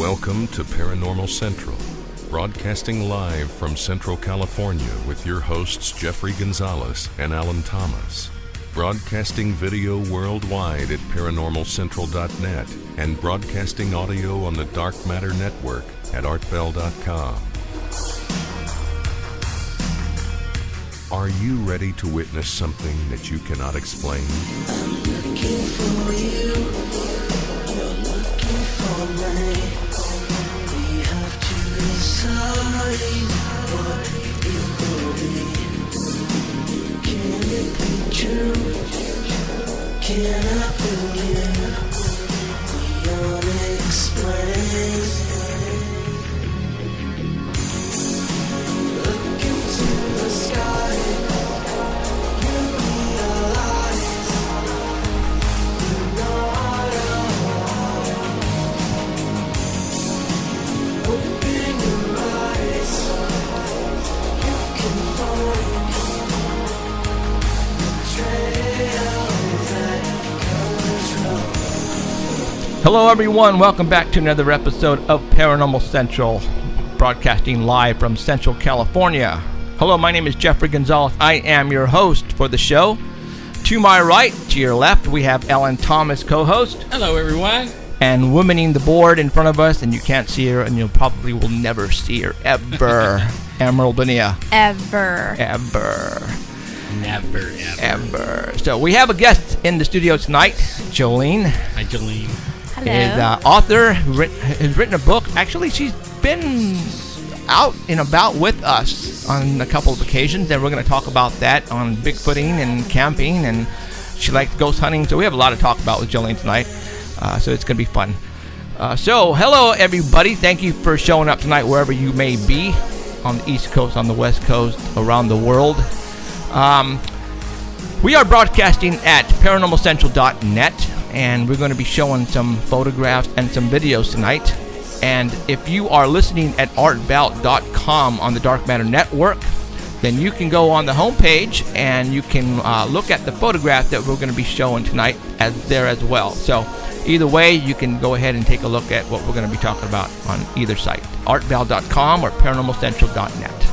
Welcome to Paranormal Central, broadcasting live from Central California with your hosts Jeffrey Gonzalez and Alan Thomas. Broadcasting video worldwide at ParanormalCentral.net and broadcasting audio on the Dark Matter Network at ArtBell.com. Are you ready to witness something that you cannot explain? I'm looking for you, you're looking for me. We have to decide what it will be. Can it be true? Can I believe the unexplained? Look into the sky. Hello everyone, welcome back to another episode of Paranormal Central, broadcasting live from Central California. Hello, my name is Jeffrey Gonzalez. I am your host for the show. To my right, to your left, we have Alan Thomas, co-host. Hello everyone. And womaning the board in front of us, and you can't see her, and you probably will never see her ever. Emerald Bonilla. Ever. Never. So we have a guest in the studio tonight, Jolene. Hi, Jolene. Hello. Is author, has written a book. Actually, she's been out and about with us on a couple of occasions, and we're going to talk about that on Bigfooting and camping, and she likes ghost hunting. So we have a lot to talk about with Jolene tonight. So it's going to be fun. So hello, everybody. Thank you for showing up tonight, wherever you may be, on the East Coast, on the West Coast, around the world. We are broadcasting at ParanormalCentral.net, and we're going to be showing some photographs and some videos tonight. And if you are listening at ArtBell.com on the Dark Matter Network, then you can go on the homepage and you can look at the photograph that we're going to be showing tonight there as well. So either way, you can go ahead and take a look at what we're going to be talking about on either site, ArtBell.com or ParanormalCentral.net.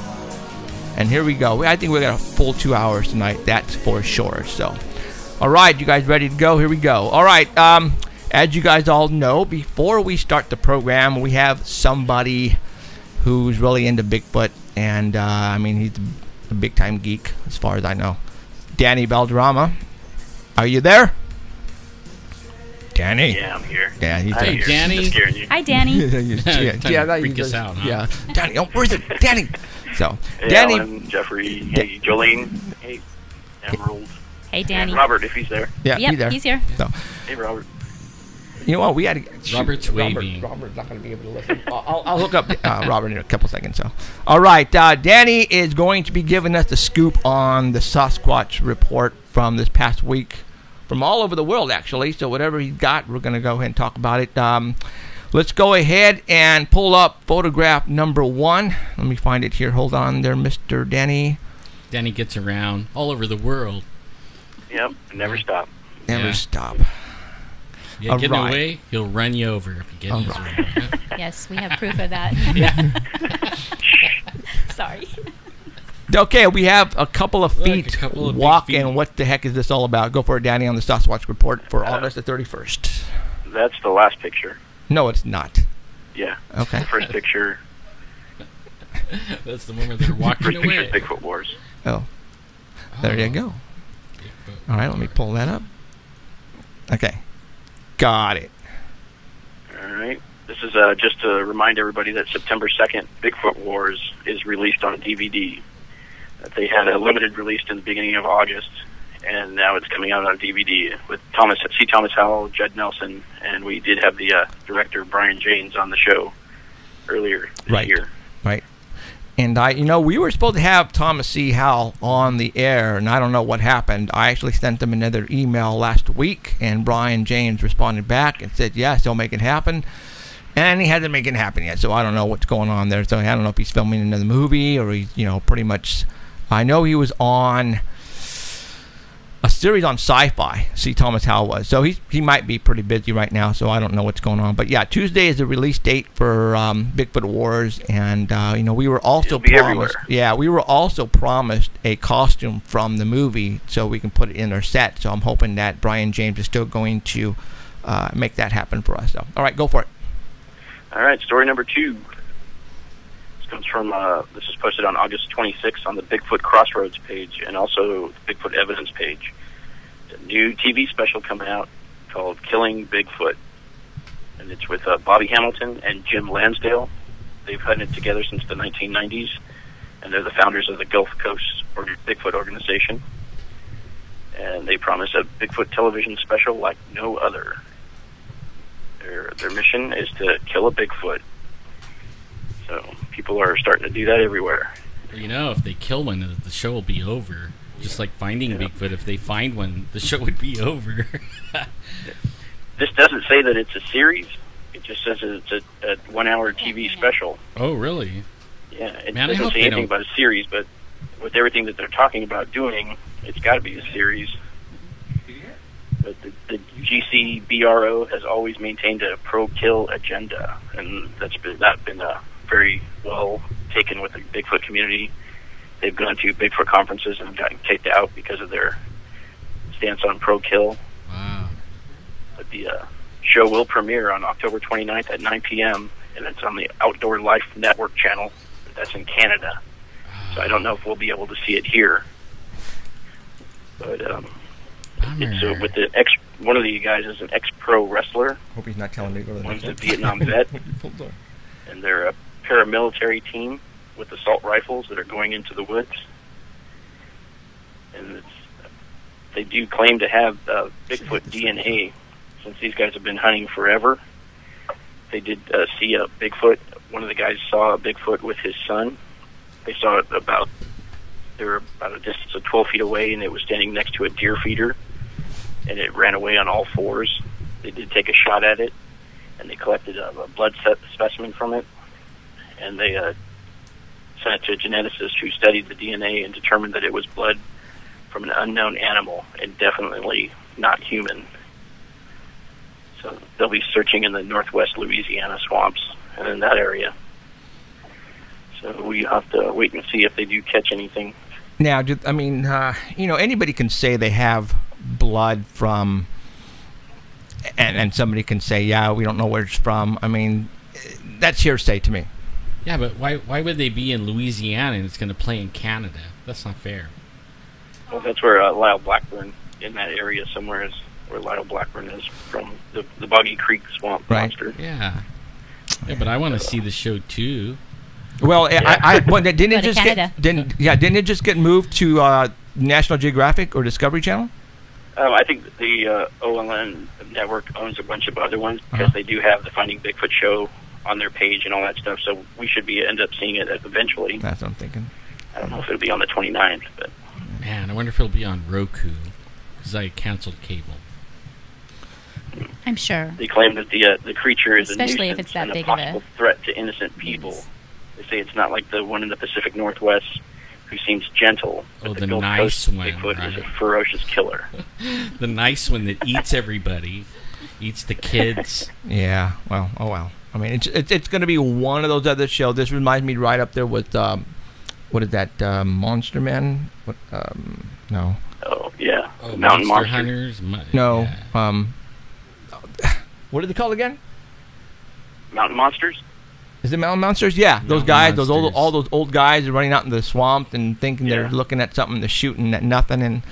And here we go. I think we got a full 2 hours tonight. That's for sure. So, all right, you guys ready to go? Here we go. All right. As you guys all know, before we start the program, we have somebody who's really into Bigfoot, and I mean, he's a big-time geek as far as I know. Danny Valderrama, are you there? Danny. Yeah, I'm here. Yeah, he's Hey, there. Danny. Hi, Danny. Freak us out, huh? Yeah, Danny. Oh, where's it, Danny? So, Hey, Danny. Alan, Jeffrey, hey, Jolene, hey, Emerald, Hey, Danny. and Robert, if he's there. Yeah, Yep, he's here. So, Hey, Robert. you know what? We had to. Robert's waving. Robert's not going to be able to listen. I'll hook up Robert in a couple seconds. So, all right. Danny is going to be giving us the scoop on the Sasquatch report from this past week, from all over the world, actually. So, whatever he's got, we're going to go ahead and talk about it. Let's go ahead and pull up photograph number 1. Let me find it here. Hold on there, Mr. Danny. Danny gets around all over the world. Yep, never stop. Never Yeah. stop. Yeah, All get right. away, he'll run you over if you get in his All way. Yes, we have proof of that. Yeah. Sorry. Okay, we have a couple of Look, feet a couple of big walking. feet. What the heck is this all about? Go for it, Danny, on the Sasquatch report for August the 31st. That's the last picture. No, it's not. Yeah. Okay. The first picture. That's the moment they're walking First picture away. is Bigfoot Wars. Oh, there you go. Bigfoot. All right, let me pull that up. Okay, got it. All right. This is just to remind everybody that September 2nd, Bigfoot Wars is released on DVD. They had a limited release in the beginning of August, and now it's coming out on DVD with Thomas Howell, Judd Nelson, and we did have the director Brian James on the show earlier this year. Right. And we were supposed to have Thomas C. Howell on the air, and I don't know what happened. I actually sent him another email last week, and Brian James responded back and said, yes, he'll make it happen. And he hasn't made it happen yet, so I don't know what's going on there. So I don't know if he's filming another movie or he's, pretty much. I know he was on a series on Sci-Fi. See Thomas Howell was. So he might be pretty busy right now, so I don't know what's going on. But yeah, Tuesday is the release date for Bigfoot Wars, and we were also It'll be promised. everywhere. Yeah, we were also promised a costume from the movie, so we can put it in our set. So I'm hoping that Brian James is still going to make that happen for us. So, all right, go for it. All right, story number 2. This comes from, this is posted on August 26th on the Bigfoot Crossroads page and also the Bigfoot Evidence page. It's a new TV special coming out called Killing Bigfoot. And it's with Bobby Hamilton and Jim Lansdale. They've hunted together since the 1990s, and they're the founders of the Gulf Coast Bigfoot organization. And they promise a Bigfoot television special like no other. Their mission is to kill a Bigfoot. So people are starting to do that everywhere. If they kill one, the show will be over. Just like finding Bigfoot, if they find one, the show would be over. This doesn't say that it's a series. It just says it's a 1-hour TV special. Oh, really? Yeah, it Man, I doesn't hope say they anything don't- about a series, but with everything that they're talking about doing, it's got to be a series. But the GCBRO has always maintained a pro-kill agenda, and that's been very well taken with the Bigfoot community. They've gone to Bigfoot conferences and gotten kicked out because of their stance on pro-kill. Wow. But the show will premiere on October 29th at 9 p.m., and it's on the Outdoor Life Network channel. That's in Canada. So I don't know if we'll be able to see it here. But it's with the one of the guys is an ex-pro wrestler. Hope he's not telling me to go to the One's next a Vietnam vet, one. and they're a paramilitary team with assault rifles that are going into the woods. And they do claim to have Bigfoot DNA, since these guys have been hunting forever. They did see a Bigfoot. One of the guys saw a Bigfoot with his son. They saw it they were about a distance of 12 feet away, and it was standing next to a deer feeder, and it ran away on all fours. They did take a shot at it, and they collected a blood specimen from it, and they sent it to a geneticist who studied the DNA and determined that it was blood from an unknown animal and definitely not human. So they'll be searching in the northwest Louisiana swamps and in that area. So we have to wait and see if they do catch anything. Now, anybody can say they have blood from, and somebody can say, yeah, we don't know where it's from. I mean, that's hearsay to me. Yeah, but why would they be in Louisiana and it's going to play in Canada? That's not fair. Well, that's where Lyle Blackburn, in that area somewhere, is where Lyle Blackburn is from, the Boggy Creek Swamp Right. monster. Yeah, but I want to see the show too. Well, didn't Go it to just Canada. didn't it just get moved to National Geographic or Discovery Channel? I think the OLN network owns a bunch of other ones because they do have the Finding Bigfoot show on their page and all that stuff, so we should end up seeing it eventually. That's what I'm thinking. I don't know if it'll be on the 29th, but Man, I wonder if it'll be on Roku, because I canceled cable. I'm sure. they claim that the creature is Especially a if nuisance it's that and a big of a- possible threat to innocent people. They say it's not like the one in the Pacific Northwest who seems gentle, but Oh, the the Gulf nice Coast one, Bigfoot is a right. ferocious killer. The nice one that eats everybody, eats the kids. Yeah. Well. Oh well. I mean, it's going to be one of those other shows. This reminds me right up there with what is that? Monster Men? What? No. Oh yeah, Oh, Mountain Monster Monster. Hunters. No. Yeah. What are they called again? Mountain Monsters. Is it Mountain Monsters? Yeah, those Mountain guys, Monsters. all those old guys are running out in the swamp and thinking they're Yeah. looking at something, they're shooting at nothing, and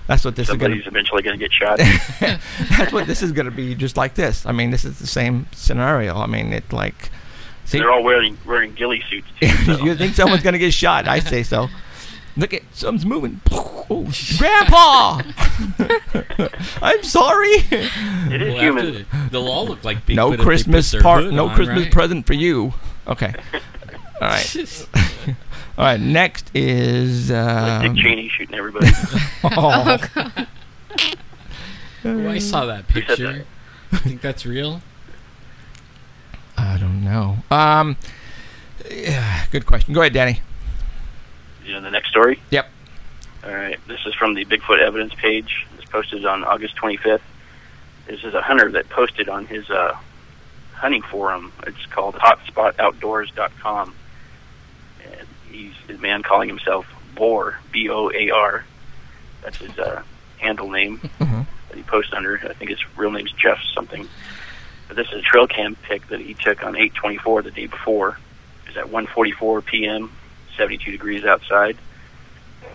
that's what this Somebody's is eventually going to get shot. going to. That's what this is going to be, just like this. I mean, this is the same scenario. I mean, it's like. See, They're all wearing ghillie suits too. So. you think someone's going to get shot? I say so. Look at something's moving. Oh, Grandpa! I'm sorry. It is Well, human. they'll all look like Bigfoot No if they Christmas put their hood no on, Christmas right? present for you. Okay. All right. All right. Next is. Like Dick Cheney shooting everybody. Oh, Oh, I saw that Who said picture. You think that's real? I don't know. Yeah, good question. Go ahead, Danny. The next story. Yep. All right. This is from the Bigfoot Evidence page. posted on August 25th. This is a hunter that posted on his hunting forum. It's called hotspotoutdoors.com. And he's a man calling himself Boar, B-O-A-R. That's his handle name that he posts under. I think his real name's Jeff something. But this is a trail cam pic that he took on 8/24 the day before. It was at 1:44 p.m., 72 degrees outside.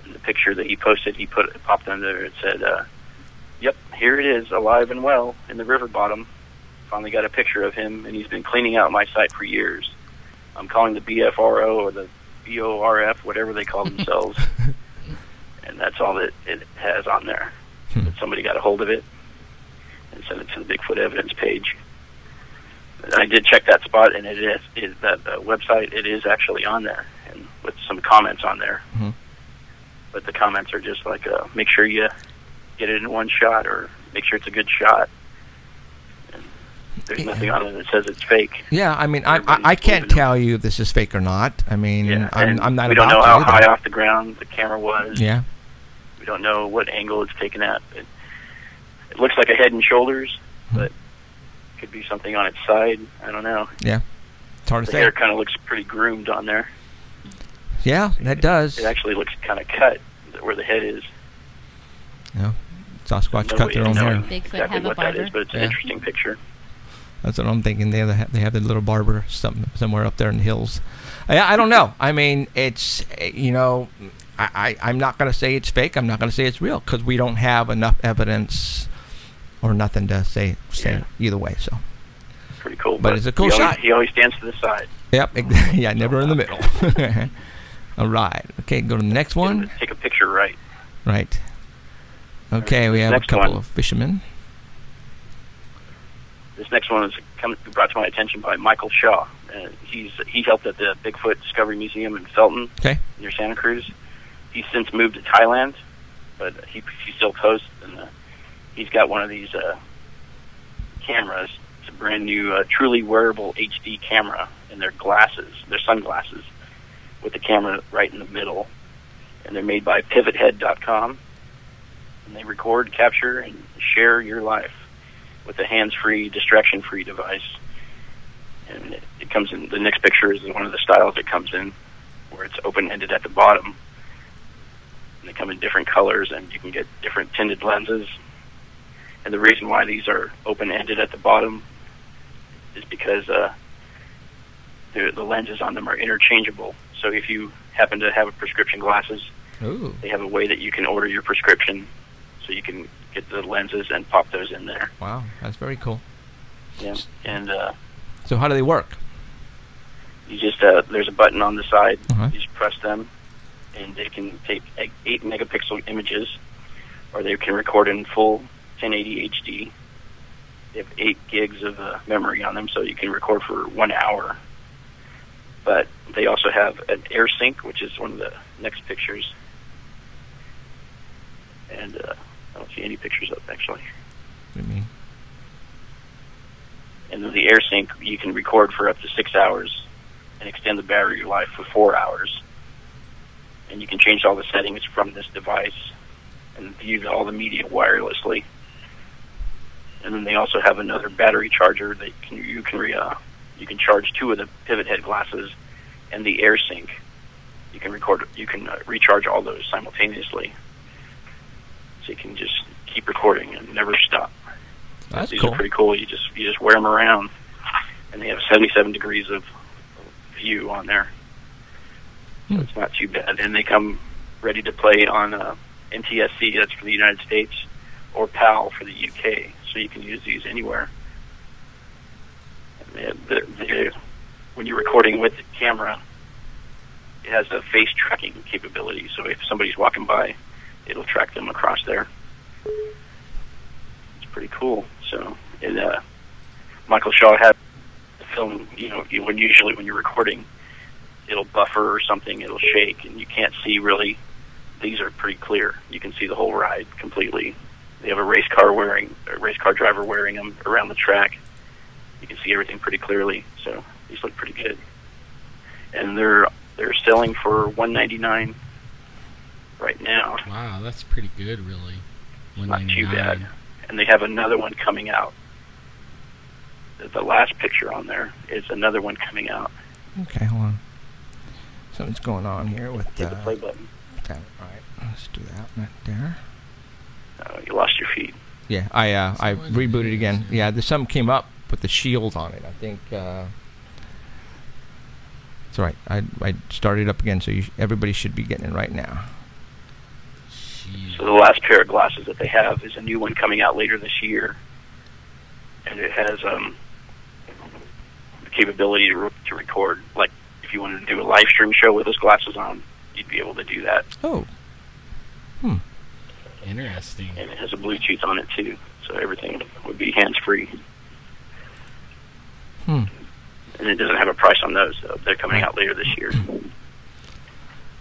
And the picture that he posted, popped under it said, yep, here it is, alive and well, in the river bottom. Finally got a picture of him, and he's been cleaning out my site for years. I'm calling the BFRO or the BORF, whatever they call themselves. And that's all that it has on there. But somebody got a hold of it and sent it to the Bigfoot evidence page. And I did check that spot, and it is that website. It is actually on there, and with some comments on there. But the comments are just like, make sure you get it in one shot, or make sure it's a good shot. And there's nothing on it that says it's fake. Yeah, I mean, I can't tell you if this is fake or not. I mean, yeah, I'm not. We don't know how high off the ground the camera was. Yeah. We don't know what angle it's taken at. It looks like a head and shoulders, but it could be something on its side. I don't know. Yeah, it's hard to say. The hair kind of looks pretty groomed on there. Yeah, that does. It actually looks kind of cut where the head is. Yeah, Sasquatch cut their own hair. Bigfoot exactly have a what barber? that is, but it's an interesting picture. That's what I'm thinking. They have the little barber somewhere up there in the hills. I don't know. I mean, it's, you know, I'm not going to say it's fake. I'm not going to say it's real because we don't have enough evidence or nothing to say either way. So pretty cool. But it's a cool shot. He always stands to the side. Yep. Yeah, never in the middle. All right. Okay, go to the next one. Take a picture right. Right. Okay, we have a couple of fishermen. This next one is brought to my attention by Michael Shaw. He helped at the Bigfoot Discovery Museum in Felton, near Santa Cruz. He's since moved to Thailand, but he still posts, and he's got one of these cameras. It's a brand new, truly wearable HD camera, and they're sunglasses, with the camera right in the middle. And they're made by pivothead.com. And they record, capture, and share your life with a hands-free, distraction-free device. And it comes in, the next picture is one of the styles it comes in, where it's open-ended at the bottom. And they come in different colors, and you can get different tinted lenses. And the reason why these are open-ended at the bottom is because the lenses on them are interchangeable. So if you happen to have prescription glasses, they have a way that you can order your prescription, so you can get the lenses and pop those in there. Wow, that's very cool. Yeah, and so how do they work? You just there's a button on the side. You just press them, and they can take 8 megapixel images, or they can record in full 1080 HD. They have 8 gigs of memory on them, so you can record for 1 hour. But they also have an air sync, which is one of the next pictures. And I don't see any pictures up, actually. What do you mean? And then the air sync, you can record for up to 6 hours and extend the battery life for 4 hours. And you can change all the settings from this device and view all the media wirelessly. And then they also have another battery charger that you can charge 2 of the pivot head glasses and the air sync. You can recharge all those simultaneously. So you can just keep recording and never stop. These are pretty cool. You just wear them around, and they have 77 degrees of view on there. So it's not too bad. And they come ready to play on NTSC, that's for the United States, or PAL for the UK. So you can use these anywhere. When you're recording with the camera, it has a face tracking capability. So if somebody's walking by, it'll track them across there. It's pretty cool. So, Michael Shaw had the film. When you're recording, it'll buffer or something. It'll shake, and you can't see really. These are pretty clear. You can see the whole ride completely. They have a race car driver wearing them around the track. You can see everything pretty clearly. So these look pretty good, and they're selling for $199 right now. Wow, that's pretty good, really. It's not too 199. bad. And they have another one coming out. The last picture on there is another one coming out. Okay, hold on. Something's going on here with Hit the play button. Okay, all right, let's do that right there. You lost your feed. Yeah, I rebooted again. Yeah, there's something came up with the shield on it. I think it's all right. I started up again, so everybody should be getting it right now. So the last pair of glasses that they have is a new one coming out later this year, and it has the capability to record. Like if you wanted to do a live stream show with those glasses on, you'd be able to do that. Oh. Interesting. And it has a Bluetooth on it too, so everything would be hands-free. And it doesn't have a price on those, so they're coming out later this year.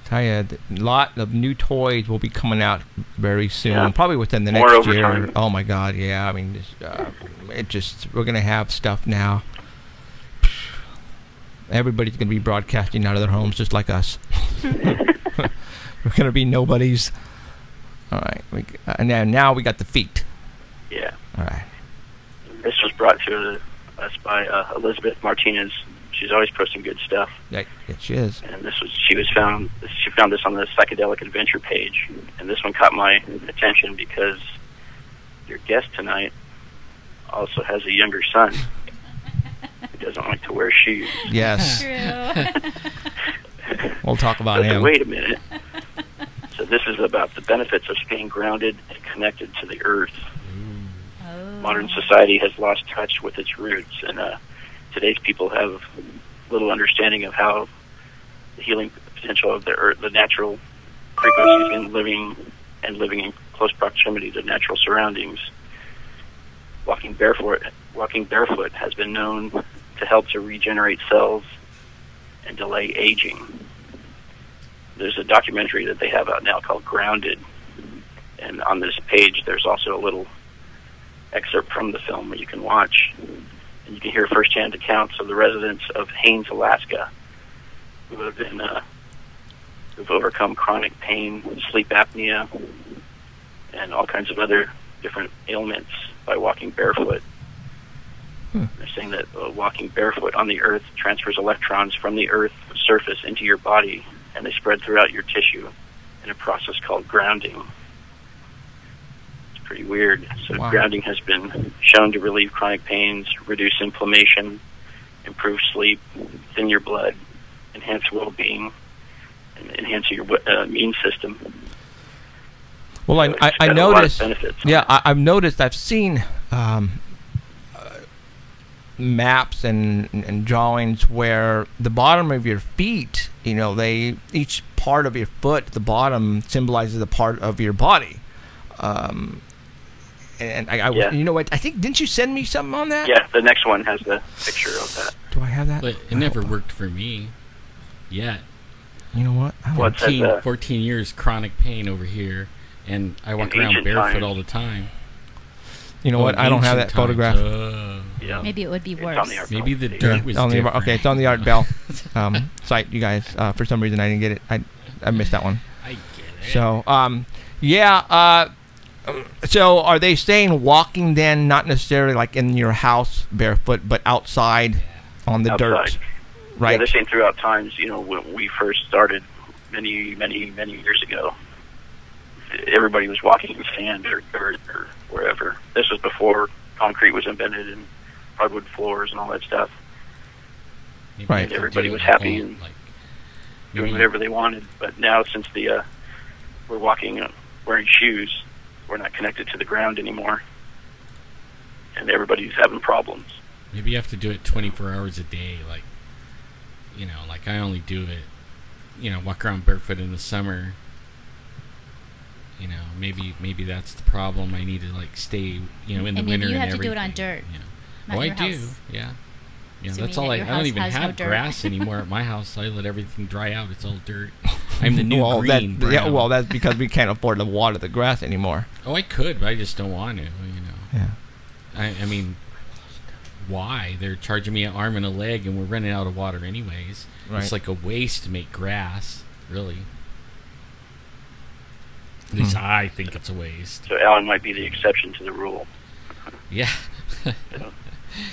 Tell you, a lot of new toys will be coming out very soon, Yeah. probably within the More next over year. time. Oh my God, yeah. I mean, we're gonna have stuff now. Everybody's gonna be broadcasting out of their homes just like us. We're gonna be nobodies. All right, and now we got the feet. Yeah. All right. This was brought to us by Elizabeth Martinez. She's always posting good stuff. Yeah, she is. And she found this on the Psychedelic Adventure page, and this one caught my attention because your guest tonight also has a younger son who doesn't like to wear shoes. Yes. True. We'll talk about But him. wait a minute. So this is about the benefits of staying grounded and connected to the earth. Oh. Modern society has lost touch with its roots, and today's people have little understanding of how the healing potential of the earth, the natural frequencies in living in close proximity to natural surroundings. Walking barefoot has been known to help to regenerate cells and delay aging. There's a documentary that they have out now called Grounded, and on this page there's also a little excerpt from the film where you can watch, and you can hear firsthand accounts of the residents of Haines, Alaska, who have been who've overcome chronic pain, sleep apnea, and all kinds of other different ailments by walking barefoot. They're saying that walking barefoot on the earth transfers electrons from the earth's surface into your body, and they spread throughout your tissue in a process called grounding. It's pretty weird. So Wow. grounding has been shown to relieve chronic pains, reduce inflammation, improve sleep, thin your blood, enhance well-being, and enhance your immune system. Well, So I it's got a lot of noticed. benefits. Yeah, I've noticed. I've seen maps and drawings where the bottom of your feet, each part of your foot, the bottom symbolizes a part of your body. And Yeah. you know what? I think, didn't you send me something on that? Yeah, the next one has the picture of that. Do I have that? But it never worked for me yet. You know what? I don't Well, it says, 14 years chronic pain over here, and I walk In around ancient barefoot times. all the time. You know what? in I don't have ancient that photograph. times. Yeah. Maybe it would be It's worse. on the art Maybe the page. dirt was on the, different. okay, it's on the Art Bell site, you guys. For some reason, I didn't get it. I missed that one. I get it. So, yeah. So, are they saying walking then, not necessarily like in your house barefoot, but outside on the dirt, Outside. right? Yeah, they're saying throughout times, when we first started many, many, many years ago, everybody was walking in sand or dirt or wherever. This was before concrete was invented and hardwood floors and all that stuff. Maybe Right. I could Everybody do was like happy all, and like, doing maybe- whatever they wanted. But now, since we're walking, wearing shoes, we're not connected to the ground anymore, and everybody's having problems. Maybe you have to do it 24 hours a day. Like I only do it, walk around barefoot in the summer. Maybe that's the problem. I need to stay, in the And maybe winter you and have to do everything. it on dirt, not Oh, your I do. house. Yeah. Yeah, Assuming that's all that I your don't house even has no have dirt. grass anymore at my house. I let everything dry out. It's all dirt. I'm the new well, green brown. yeah, well, that's because we can't afford to water the grass anymore. Oh, I could, but I just don't want to, Yeah. I mean, why? They're charging me an arm and a leg, and we're running out of water anyways. Right. It's like a waste to make grass, really. At least I think it's a waste. So Alan might be the exception to the rule. Yeah. You know,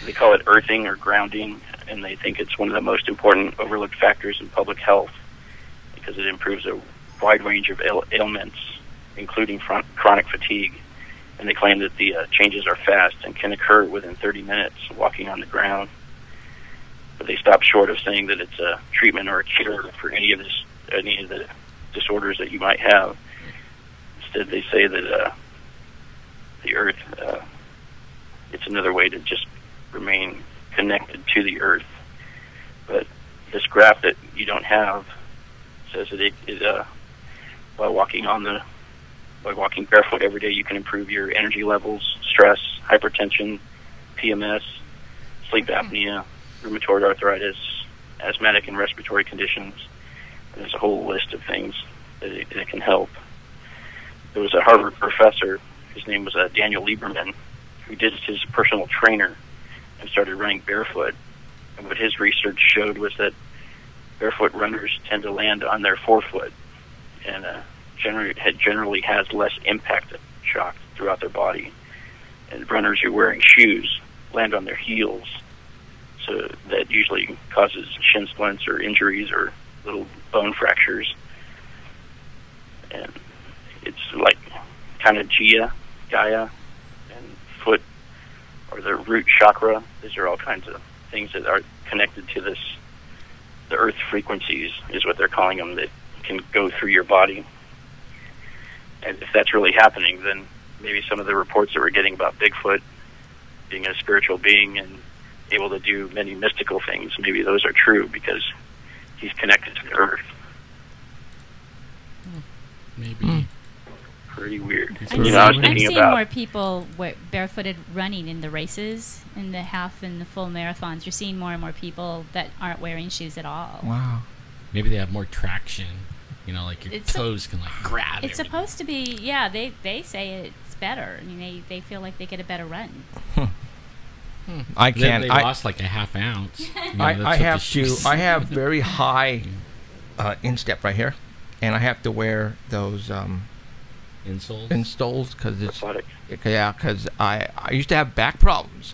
they call it earthing or grounding, and they think it's one of the most important overlooked factors in public health because it improves a wide range of ailments, including chronic fatigue. And they claim that the changes are fast and can occur within 30 minutes walking on the ground. But they stop short of saying that it's a treatment or a cure for any of the disorders that you might have. Instead, they say that the earth, it's another way to just remain connected to the earth. But this graph that you don't have says that it is by walking barefoot every day, you can improve your energy levels, stress, hypertension, PMS, sleep apnea, rheumatoid arthritis, asthmatic and respiratory conditions. And there's a whole list of things that it can help. There was a Harvard professor, his name was Daniel Lieberman, who did his personal trainer and started running barefoot. And what his research showed was that barefoot runners tend to land on their forefoot and generally has less impact shock throughout their body. And runners who are wearing shoes land on their heels, so that usually causes shin splints or injuries or little bone fractures. And it's like kind of Gaia, and foot, or the root chakra. These are all kinds of things that are connected to this. The earth frequencies is what they're calling them, that can go through your body. And if that's really happening, then maybe some of the reports that we're getting about Bigfoot being a spiritual being and able to do many mystical things, maybe those are true because he's connected to the earth. Maybe. Pretty weird. I'm seeing more people barefooted running in the races, in the half and the full marathons. You're seeing more and more people that aren't wearing shoes at all. Wow. Maybe they have more traction. You know, like your toes can like grab it. It's supposed to be, yeah, they say it's better. I mean, they feel like they get a better run. I can't. They lost like a half ounce. You know, I have very high instep right here, and I have to wear those insoles because it's because I used to have back problems,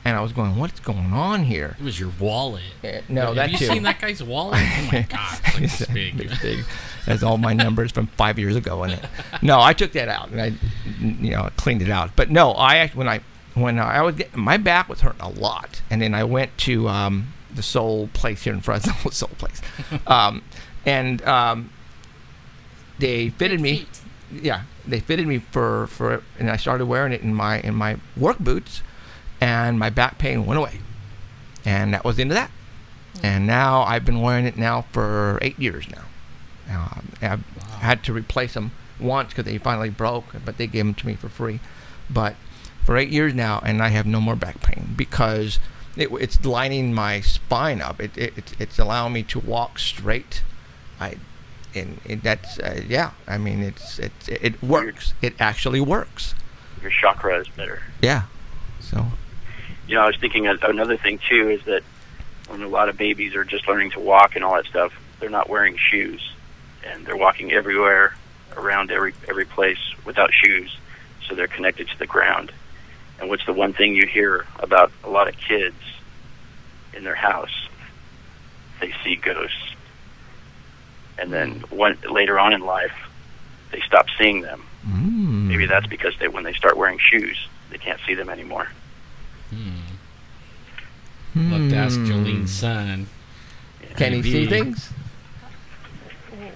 and I was going, what's going on here? It was your wallet. No, have you seen that guy's wallet? Oh my god, it's like this big. It has all my numbers from 5 years ago in it. No, I took that out and I cleaned it out. But no, when I was my back was hurting a lot, and then I went to the Soul place here in Fresno, Soul place, and they fitted me. Yeah, they fitted me for, and I started wearing it in my work boots, and my back pain went away, and that was the end of that. And now I've been wearing it now for 8 years now. I've had to replace them once because they finally broke, but they gave them to me for free. But for 8 years now, and I have no more back pain because it's lining my spine up. It's allowing me to walk straight. And that's I mean it works. It actually works. Your chakra is better. Yeah. So. You know, I was thinking another thing too is that when a lot of babies are just learning to walk and all that stuff, they're not wearing shoes, and they're walking everywhere, around every place without shoes, so they're connected to the ground. And what's the one thing you hear about a lot of kids in their house? They see ghosts. And then later on in life, they stop seeing them. Maybe that's because when they start wearing shoes, they can't see them anymore. Love to ask Jolene's son. Can he see things?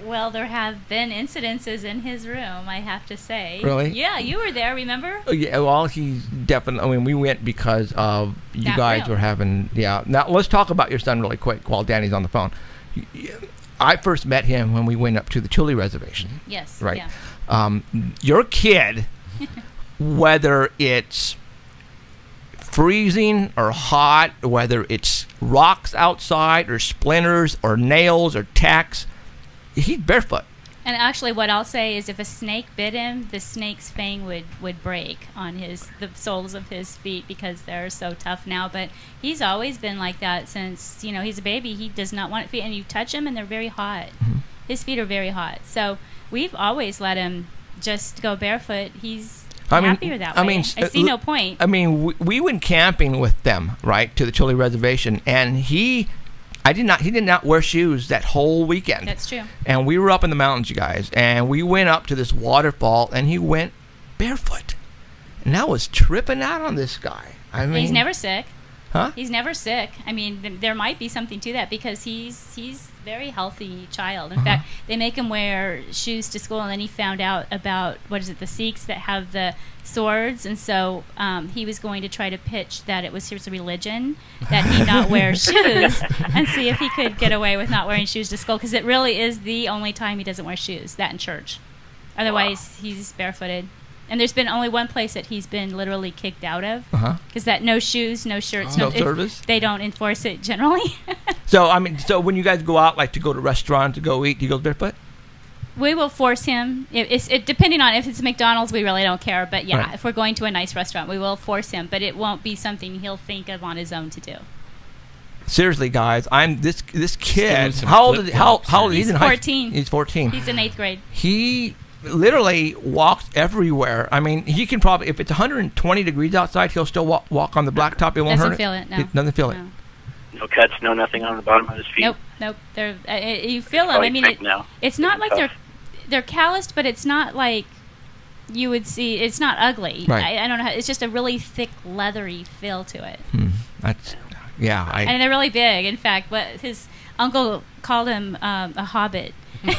Well, there have been incidences in his room, I have to say. Really? Yeah, you were there, remember? Oh, yeah, well, he's definitely... I mean, we went because of you That guys room. were having... Yeah. Now, let's talk about your son really quick while Danny's on the phone. I first met him when we went up to the Chile Reservation. Yes. Right. Yeah. Your kid, whether it's freezing or hot, whether it's rocks outside or splinters or nails or tacks, he's barefoot. And actually, what I'll say is if a snake bit him, the snake's fang would break on the soles of his feet because they're so tough now. But he's always been like that since, he's a baby. He does not want feet. And you touch him, and they're very hot. Mm-hmm. His feet are very hot. So we've always let him just go barefoot, he's happier that way. I see no point. I mean, we went camping with them, right, to the Chile Reservation, and he did not wear shoes that whole weekend. That's true. And we were up in the mountains, you guys, and we went up to this waterfall, and he went barefoot. And I was tripping out on this guy. I mean, he's never sick. Huh? He's never sick. I mean, there might be something to that because he's very healthy child. In fact, they make him wear shoes to school, and then he found out about, the Sikhs that have the swords, and so he was going to try to pitch that it was his religion that he not wear shoes and see if he could get away with not wearing shoes to school, because it really is the only time he doesn't wear shoes, that in church. Otherwise, he's barefooted. And there's been only one place that he's been literally kicked out of, because that no shoes, no shirts, no service. They don't enforce it generally. So so when you guys go out, like to go to a restaurant to go eat, do you go barefoot? We will force him. Depending on if it's McDonald's, we really don't care. But yeah, if we're going to a nice restaurant, we will force him. But it won't be something he'll think of on his own to do. Seriously, guys, this kid. How old is he? He's 14. He's 14. He's in 8th grade. He literally walks everywhere. I mean, he can probably, if it's 120 degrees outside, he'll still walk on the blacktop. It won't hurt it. Doesn't feel it. No. It doesn't feel it. No cuts, no nothing on the bottom of his feet. Nope. You feel them. I mean, it's not like they're calloused, but it's not like you would see. It's not ugly. Right. I don't know. It's just a really thick, leathery feel to it. And they're really big. In fact, his uncle called him a hobbit. We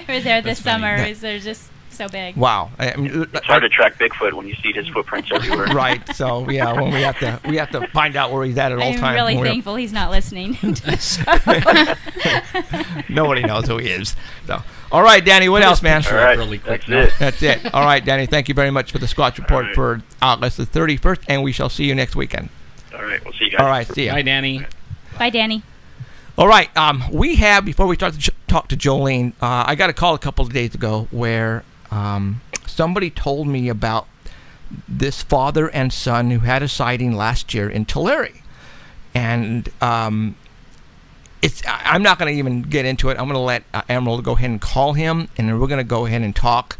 were there this summer. They're just so big. Wow. It's hard to track Bigfoot when you see his footprints everywhere. Right. So yeah, when we have to find out where he's at all times. I'm really thankful he's not listening to the show. Nobody knows who he is. So, all right, Danny. What else, man? All right, really quick. That's it. All right, Danny. Thank you very much for the Squatch Report for August the 31st, and we shall see you next weekend. All right. We'll see you guys. All right. See you. Bye, Danny. Bye, Danny. All right. We have, before we start to talk to Jolene, I got a call a couple of days ago where somebody told me about this father and son who had a sighting last year in Tulare. And I'm not going to even get into it. I'm going to let Emerald go ahead and call him, and then we're going to go ahead and talk.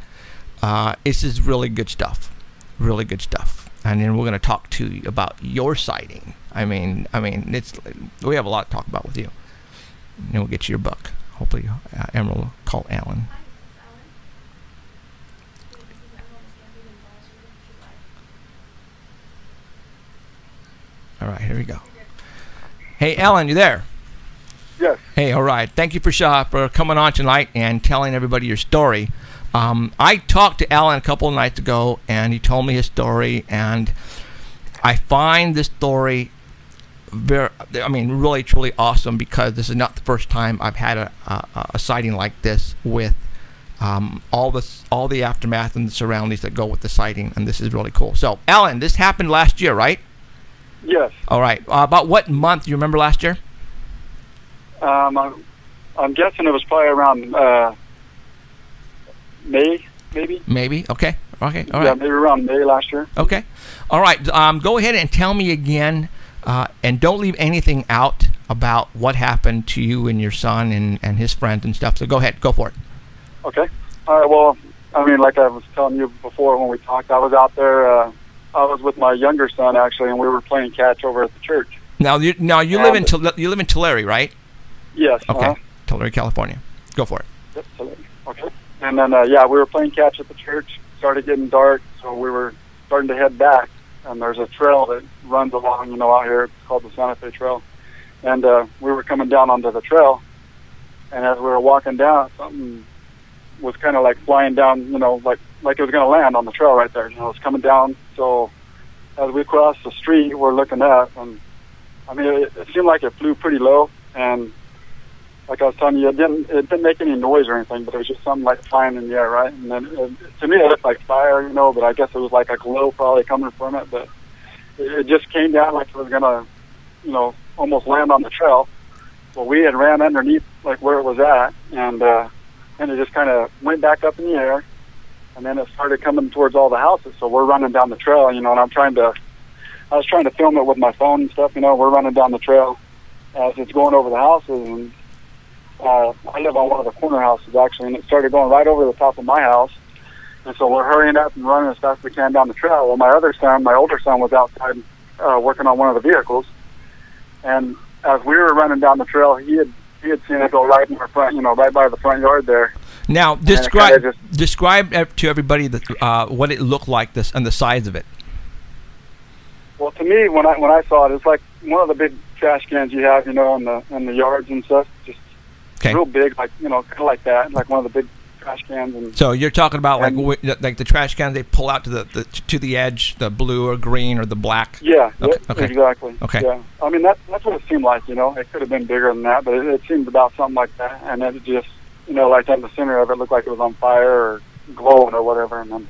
This is really good stuff. Really good stuff. And then we're going to talk to you about your sighting. I mean, we have a lot to talk about with you. And we'll get you your book. Hopefully, Emerald will call Alan. All right, here we go. Hey, Alan, you there? Yes. Hey, all right. Thank you for coming on tonight and telling everybody your story. I talked to Alan a couple of nights ago, and he told me his story, and I find this story really, truly awesome, because this is not the first time I've had a sighting like this with all the aftermath and the surroundings that go with the sighting, and this is really cool. So, Alan, this happened last year, right? Yes. All right. About what month? Do you remember last year? I'm guessing it was probably around May, maybe. Maybe. Okay. All right. Yeah, maybe around May last year. Okay. All right. Go ahead and tell me again, and don't leave anything out about what happened to you and your son and his friends and stuff. So go ahead. Go for it. Okay. All right. Well, I mean, like I was telling you before when we talked, I was out there. I was with my younger son, actually, and we were playing catch over at the church. Now you live in Tulare, right? Yes. Okay. Tulare, California. Go for it. Yep, Tulare. Okay. And then, we were playing catch at the church. Started getting dark, so we were starting to head back. And there's a trail that runs along, out here. It's called the Santa Fe Trail. And we were coming down onto the trail. And as we were walking down, something was kind of like flying down, like it was going to land on the trail right there. It was coming down. So as we crossed the street, we're looking up, and I mean, it seemed like it flew pretty low. And like I was telling you, it didn't make any noise or anything, but it was just something like flying in the air, right? And then to me, it looked like fire, but I guess it was like a glow probably coming from it. But it just came down like it was going to, almost land on the trail. Well, we had ran underneath like where it was at, and it just kind of went back up in the air, and then it started coming towards all the houses. So we're running down the trail, and I was trying to film it with my phone and stuff. We're running down the trail as it's going over the houses, and I live on one of the corner houses actually, and it started going right over the top of my house, And so we're hurrying up and running as fast as we can down the trail. Well, my older son, was outside working on one of the vehicles. And as we were running down the trail, he had seen it go right in our front, right by the front yard there. Now, describe to everybody what it looked like and the size of it. Well, to me, when I saw it, it's like one of the big trash cans you have, in the yards and stuff. Just real big, like kind of like that, like one of the big trash cans. And so you're talking about like the trash cans they pull out to the edge, the blue or green or the black. Yeah. Okay. Exactly. Okay. Yeah. I mean that's what it seemed like. It could have been bigger than that, but it seemed about something like that, and it just like in the center of it looked like it was on fire or glowing or whatever, and then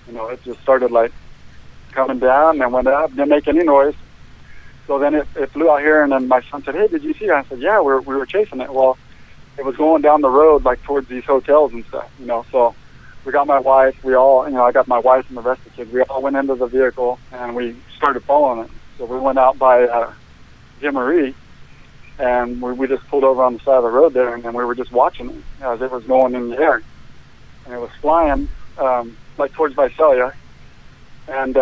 it just started like coming down and went up, didn't make any noise. So then it flew out here, and then my son said, "Hey, did you see that?" I said, "Yeah, we were chasing it." Well, it was going down the road like towards these hotels and stuff, So we got my wife. We all, I got my wife and the rest of the kids. We all went into the vehicle and we started following it. So we went out by Jim Marie, and we just pulled over on the side of the road there, and then we were just watching it as it was going in the air, and it was flying like towards Visalia, and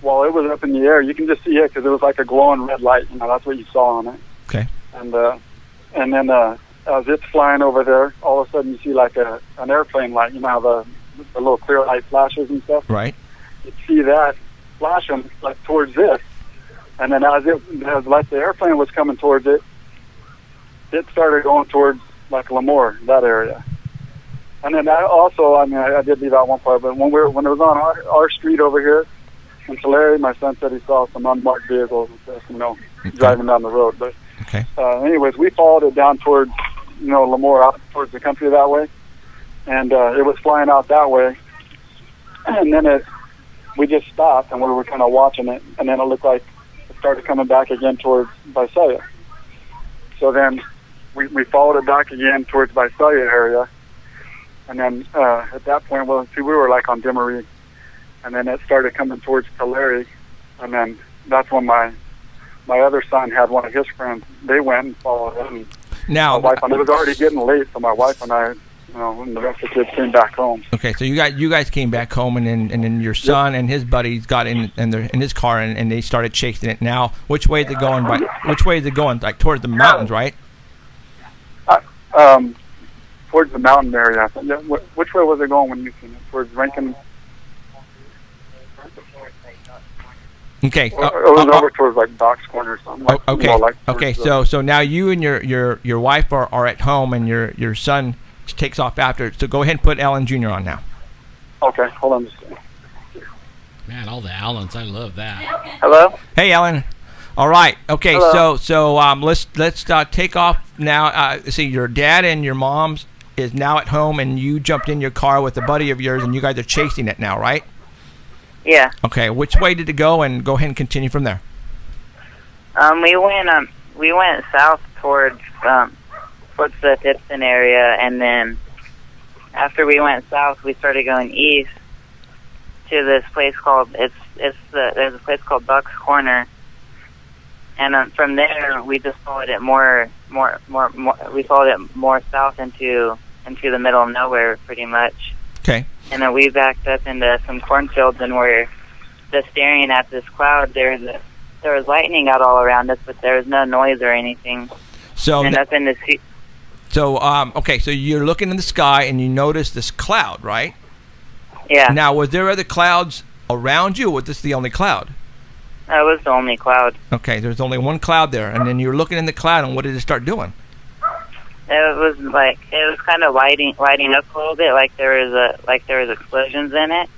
while it was up in the air, you can just see it because it was like a glowing red light. That's what you saw on it. Okay. And then as it's flying over there, all of a sudden you see like an airplane light. How the little clear light flashes and stuff. Right. You see that flashing like towards this, and then as like the airplane was coming towards it, it started going towards like Lemoore, that area. And then I did leave out one part, but when it was on our street over here in Tulare, my son said he saw some unmarked vehicles and stuff, driving down the road. But okay. Anyways, we followed it down towards, Lemoore, out towards the country that way, and it was flying out that way. And then we just stopped, and we were kind of watching it, and then it looked like it started coming back again towards Visalia. So then we followed it back again towards Visalia area, and then at that point, we were like on Demery, and then it started coming towards Tulare, and then that's when my other son had one of his friends. They went and followed him. Now, my wife, and it was already getting late, so my wife and I, and the rest of the kids came back home. Okay, so you guys came back home, and then your son and his buddies got in his car, and they started chasing it. Now, which way is it going? Which way is it going? Like towards the mountains, right? Towards the mountain area. Yeah. Which way was it going when you seen it? Towards Rankin. Okay. It was over towards like Doc's Corner or something. Like, okay. So now you and your wife are at home, and your son takes off after. So go ahead and put Alan Jr. on now. Okay, hold on just a second. Man, all the Allens, I love that. Hello. Hey, Alan. All right. Okay. Hello. So let's take off now. See, your dad and your mom's is now at home, and you jumped in your car with a buddy of yours, and you guys are chasing it now, right? Yeah. Okay. Which way did it go? And go ahead and continue from there. We went south towards the Tipton area, and then after we went south, we started going east to this place called there's a place called Buck's Corner, and from there we just followed it more south into the middle of nowhere, pretty much. Okay. And then we backed up into some cornfields, and we're just staring at this cloud. There was lightning out all around us, but there was no noise or anything. So and nothing to see. So okay, so you're looking in the sky and you notice this cloud, right? Yeah. Now, was there other clouds around you, or was this the only cloud? That was the only cloud. Okay, there's only one cloud there, and then you're looking in the cloud, and what did it start doing? It was kind of lighting up a little bit, like there was explosions in it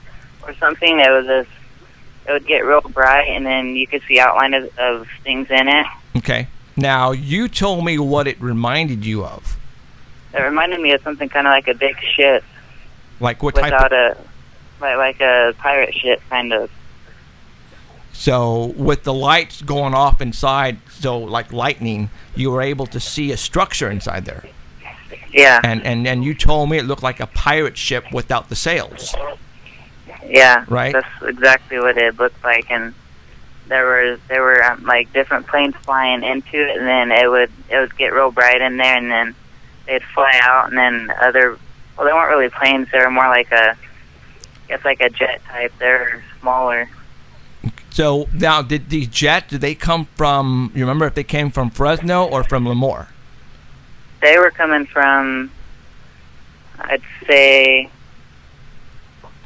or something. It would get real bright, and then you could see outline of things in it. Okay. Now, you told me what it reminded you of. It reminded me of something kind of like a big ship. Like what type? Like a pirate ship, kind of. So, with the lights going off inside, so like lightning, you were able to see a structure inside there. Yeah. And you told me it looked like a pirate ship without the sails. Yeah. Right. That's exactly what it looked like, and there were like different planes flying into it, and then it would get real bright in there, and then they'd fly out, and then they weren't really planes. They were more like it's like a jet type. They're smaller. So now, did these jets, did they come from, you remember if they came from Fresno or from Lemoore? They were coming from, I'd say,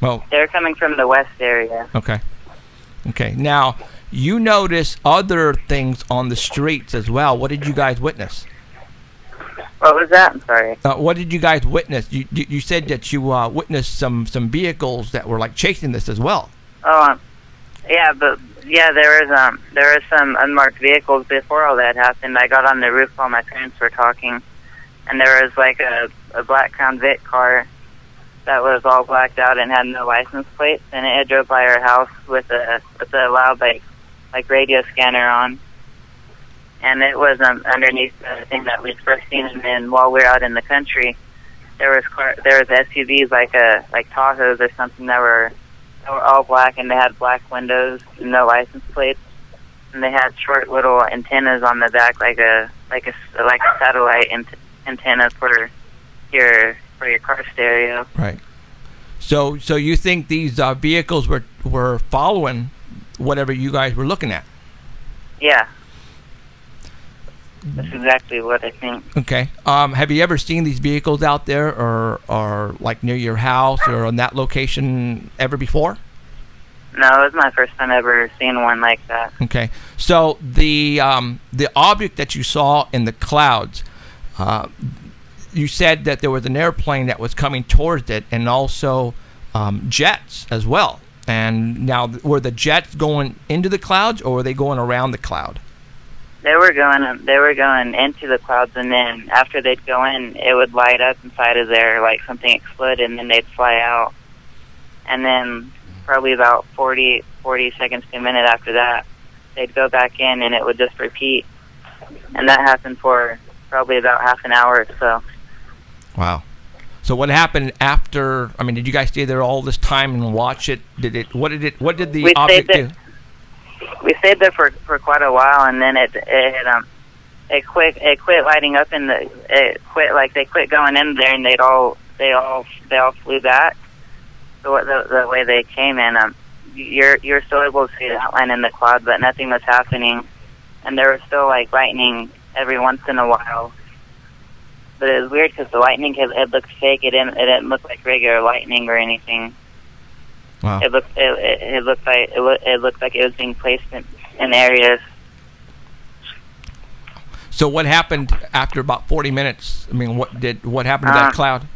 Well, they're coming from the west area. okay. Okay. Now, you notice other things on the streets as well. What did you guys witness? What was that? I'm sorry. What did you guys witness? You said that you witnessed some vehicles that were like chasing this as well. Oh, yeah, but yeah, there was some unmarked vehicles before all that happened. I got on the roof while my parents were talking, and there was like a black Crown Vic car that was all blacked out and had no license plates, and it drove by our house with a loud like radio scanner on. And it was underneath the thing that we'd first seen. And then while we were out in the country, there was SUVs like Tahoes or something that were all black, and they had black windows and no license plates, and they had short little antennas on the back, like a satellite antenna for your car stereo. Right. So you think these vehicles were following whatever you guys were looking at? Yeah. That's exactly what I think. Okay. Have you ever seen these vehicles out there, or like near your house or on that location ever before? No, it was my first time ever seeing one like that. Okay. So the object that you saw in the clouds, you said that there was an airplane that was coming towards it, and also jets as well. And now, were the jets going into the clouds, or were they going around the cloud? They were going into the clouds, and then after they'd go in, it would light up inside of there like something exploded, and then they'd fly out. And then probably about 40 seconds to a minute after that, they'd go back in, and it would just repeat. And that happened for probably about half an hour or so. Wow. So what happened after? I mean, did you guys stay there all this time and watch it? What did the object do? We stayed there for quite a while, and then it quit lighting up, and they quit going in there, and they all flew back the way they came in. You're still able to see the outline in the cloud, but nothing was happening, and there was still like lightning every once in a while. But it was weird because the lightning, it looked fake. It didn't look like regular lightning or anything. Wow. It looked like it was being placed in areas. So what happened after about 40 minutes? I mean, what happened to that cloud?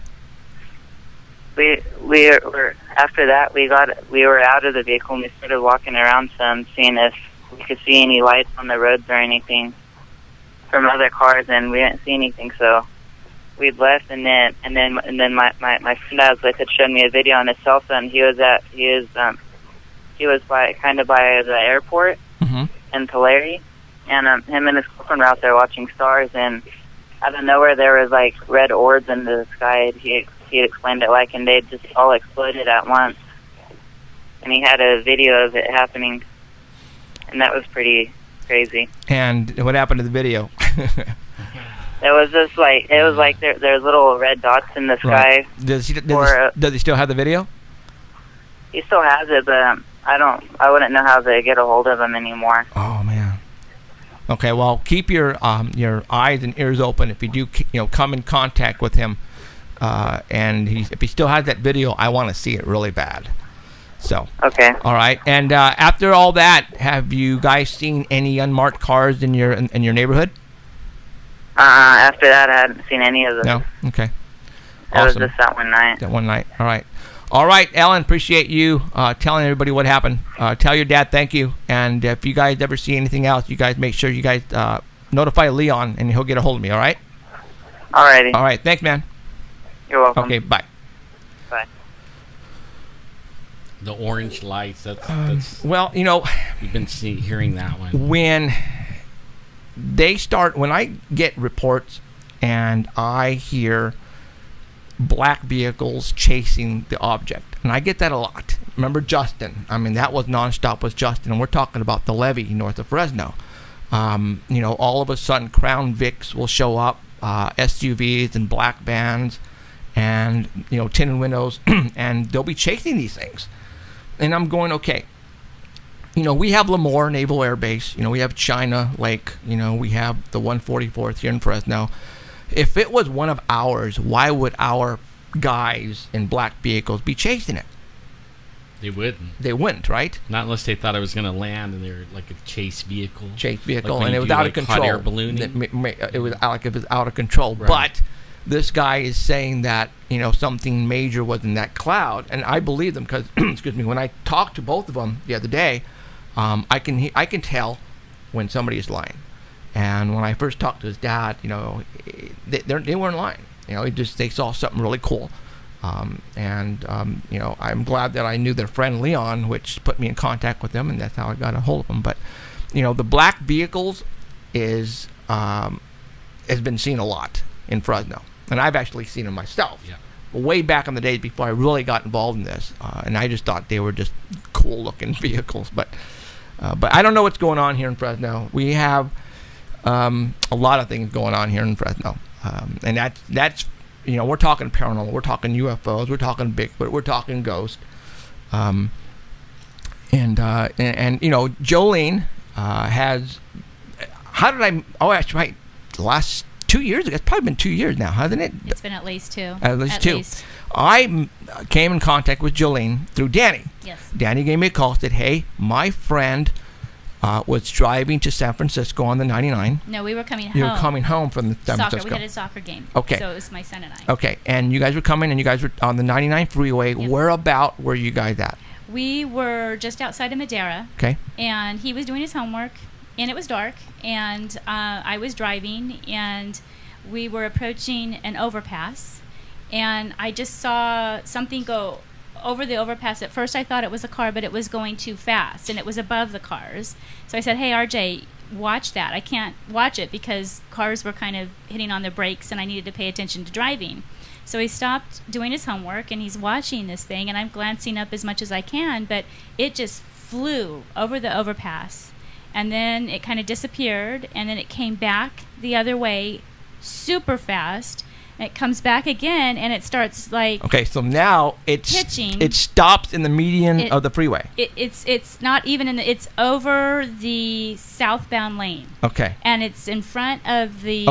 We were after that we were out of the vehicle, and we started walking around some, seeing if we could see any lights on the roads or anything from other cars, and we didn't see anything. So we'd left, and then my friend I was with had shown me a video on his cell phone. He was by the airport in Tulare, and him and his girlfriend were out there watching stars, and out of nowhere there was like red orbs in the sky. He explained it like, and they just all exploded at once, and he had a video of it happening, and that was pretty crazy. And what happened to the video? It was just like there's little red dots in the sky. Right. Does he still have the video? He still has it, but I wouldn't know how to get a hold of him anymore. Oh man. Okay, well, keep your eyes and ears open if you do come in contact with him, and if he still has that video, I want to see it really bad. So. Okay. All right. And after all that, have you guys seen any unmarked cars in your neighborhood? After that, I hadn't seen any of them. No? Okay. It was just that one night. That one night. All right. All right, Ellen, appreciate you telling everybody what happened. Tell your dad thank you. And if you guys ever see anything else, you guys make sure you guys notify Leon, and he'll get a hold of me, all right? All righty. All right. Thanks, man. You're welcome. Okay, bye. Bye. The orange lights, that's well, you've been hearing that one. When I get reports and I hear black vehicles chasing the object, and I get that a lot. Remember Justin? I mean, that was nonstop with Justin, and we're talking about the levee north of Fresno. All of a sudden Crown Vics will show up, SUVs and black vans, and tinted windows, and they'll be chasing these things. And I'm going, okay. We have Lemoore Naval Air Base. We have China Lake. We have the 144th here in Fresno. If it was one of ours, why would our guys in black vehicles be chasing it? They wouldn't. They wouldn't, right? Not unless they thought it was going to land and they were like a chase vehicle. Chase vehicle, like and it was out of control. Hot air ballooning. It was like it was out of control. Right. But this guy is saying that something major was in that cloud, and I believe them because excuse me, when I talked to both of them the other day, I can tell when somebody is lying. And when I first talked to his dad, they weren't lying. They saw something really cool. I'm glad that I knew their friend Leon, which put me in contact with them, and that's how I got a hold of them. But the black vehicles has been seen a lot in Fresno, and I've actually seen them myself. Yeah. Way back in the days before I really got involved in this, and I just thought they were just cool-looking vehicles. But I don't know what's going on here in Fresno. We have a lot of things going on here in Fresno, and that's we're talking paranormal, we're talking UFOs, we're talking Bigfoot, we're talking ghosts, and Jolene has. How did I? Oh, that's right. The last 2 years ago, it's probably been 2 years now, hasn't it? It's been at least two. At least two. I came in contact with Jolene through Danny. Yes. Danny gave me a call, said, hey, my friend was driving to San Francisco on the 99. No, we were coming home. You were coming home from the San Francisco. We had a soccer game. Okay. So it was my son and I. Okay, and you guys were coming, and you guys were on the 99 freeway. Yep. Whereabout were you guys at? We were just outside of Madera. Okay. And he was doing his homework, and it was dark, and I was driving, and we were approaching an overpass, and I just saw something go over the overpass. At first I thought it was a car, but it was going too fast, and it was above the cars. So I said, hey, RJ, watch that. I can't watch it because cars were kind of hitting on their brakes, and I needed to pay attention to driving. So he stopped doing his homework, and he's watching this thing, and I'm glancing up as much as I can, but it just flew over the overpass. And then it kind of disappeared, and then it came back the other way super fast. And it comes back again, and it starts like okay, so now pitching. It stops in the median of the freeway. It's not even in the, it's over the southbound lane. Okay. And it's in front of the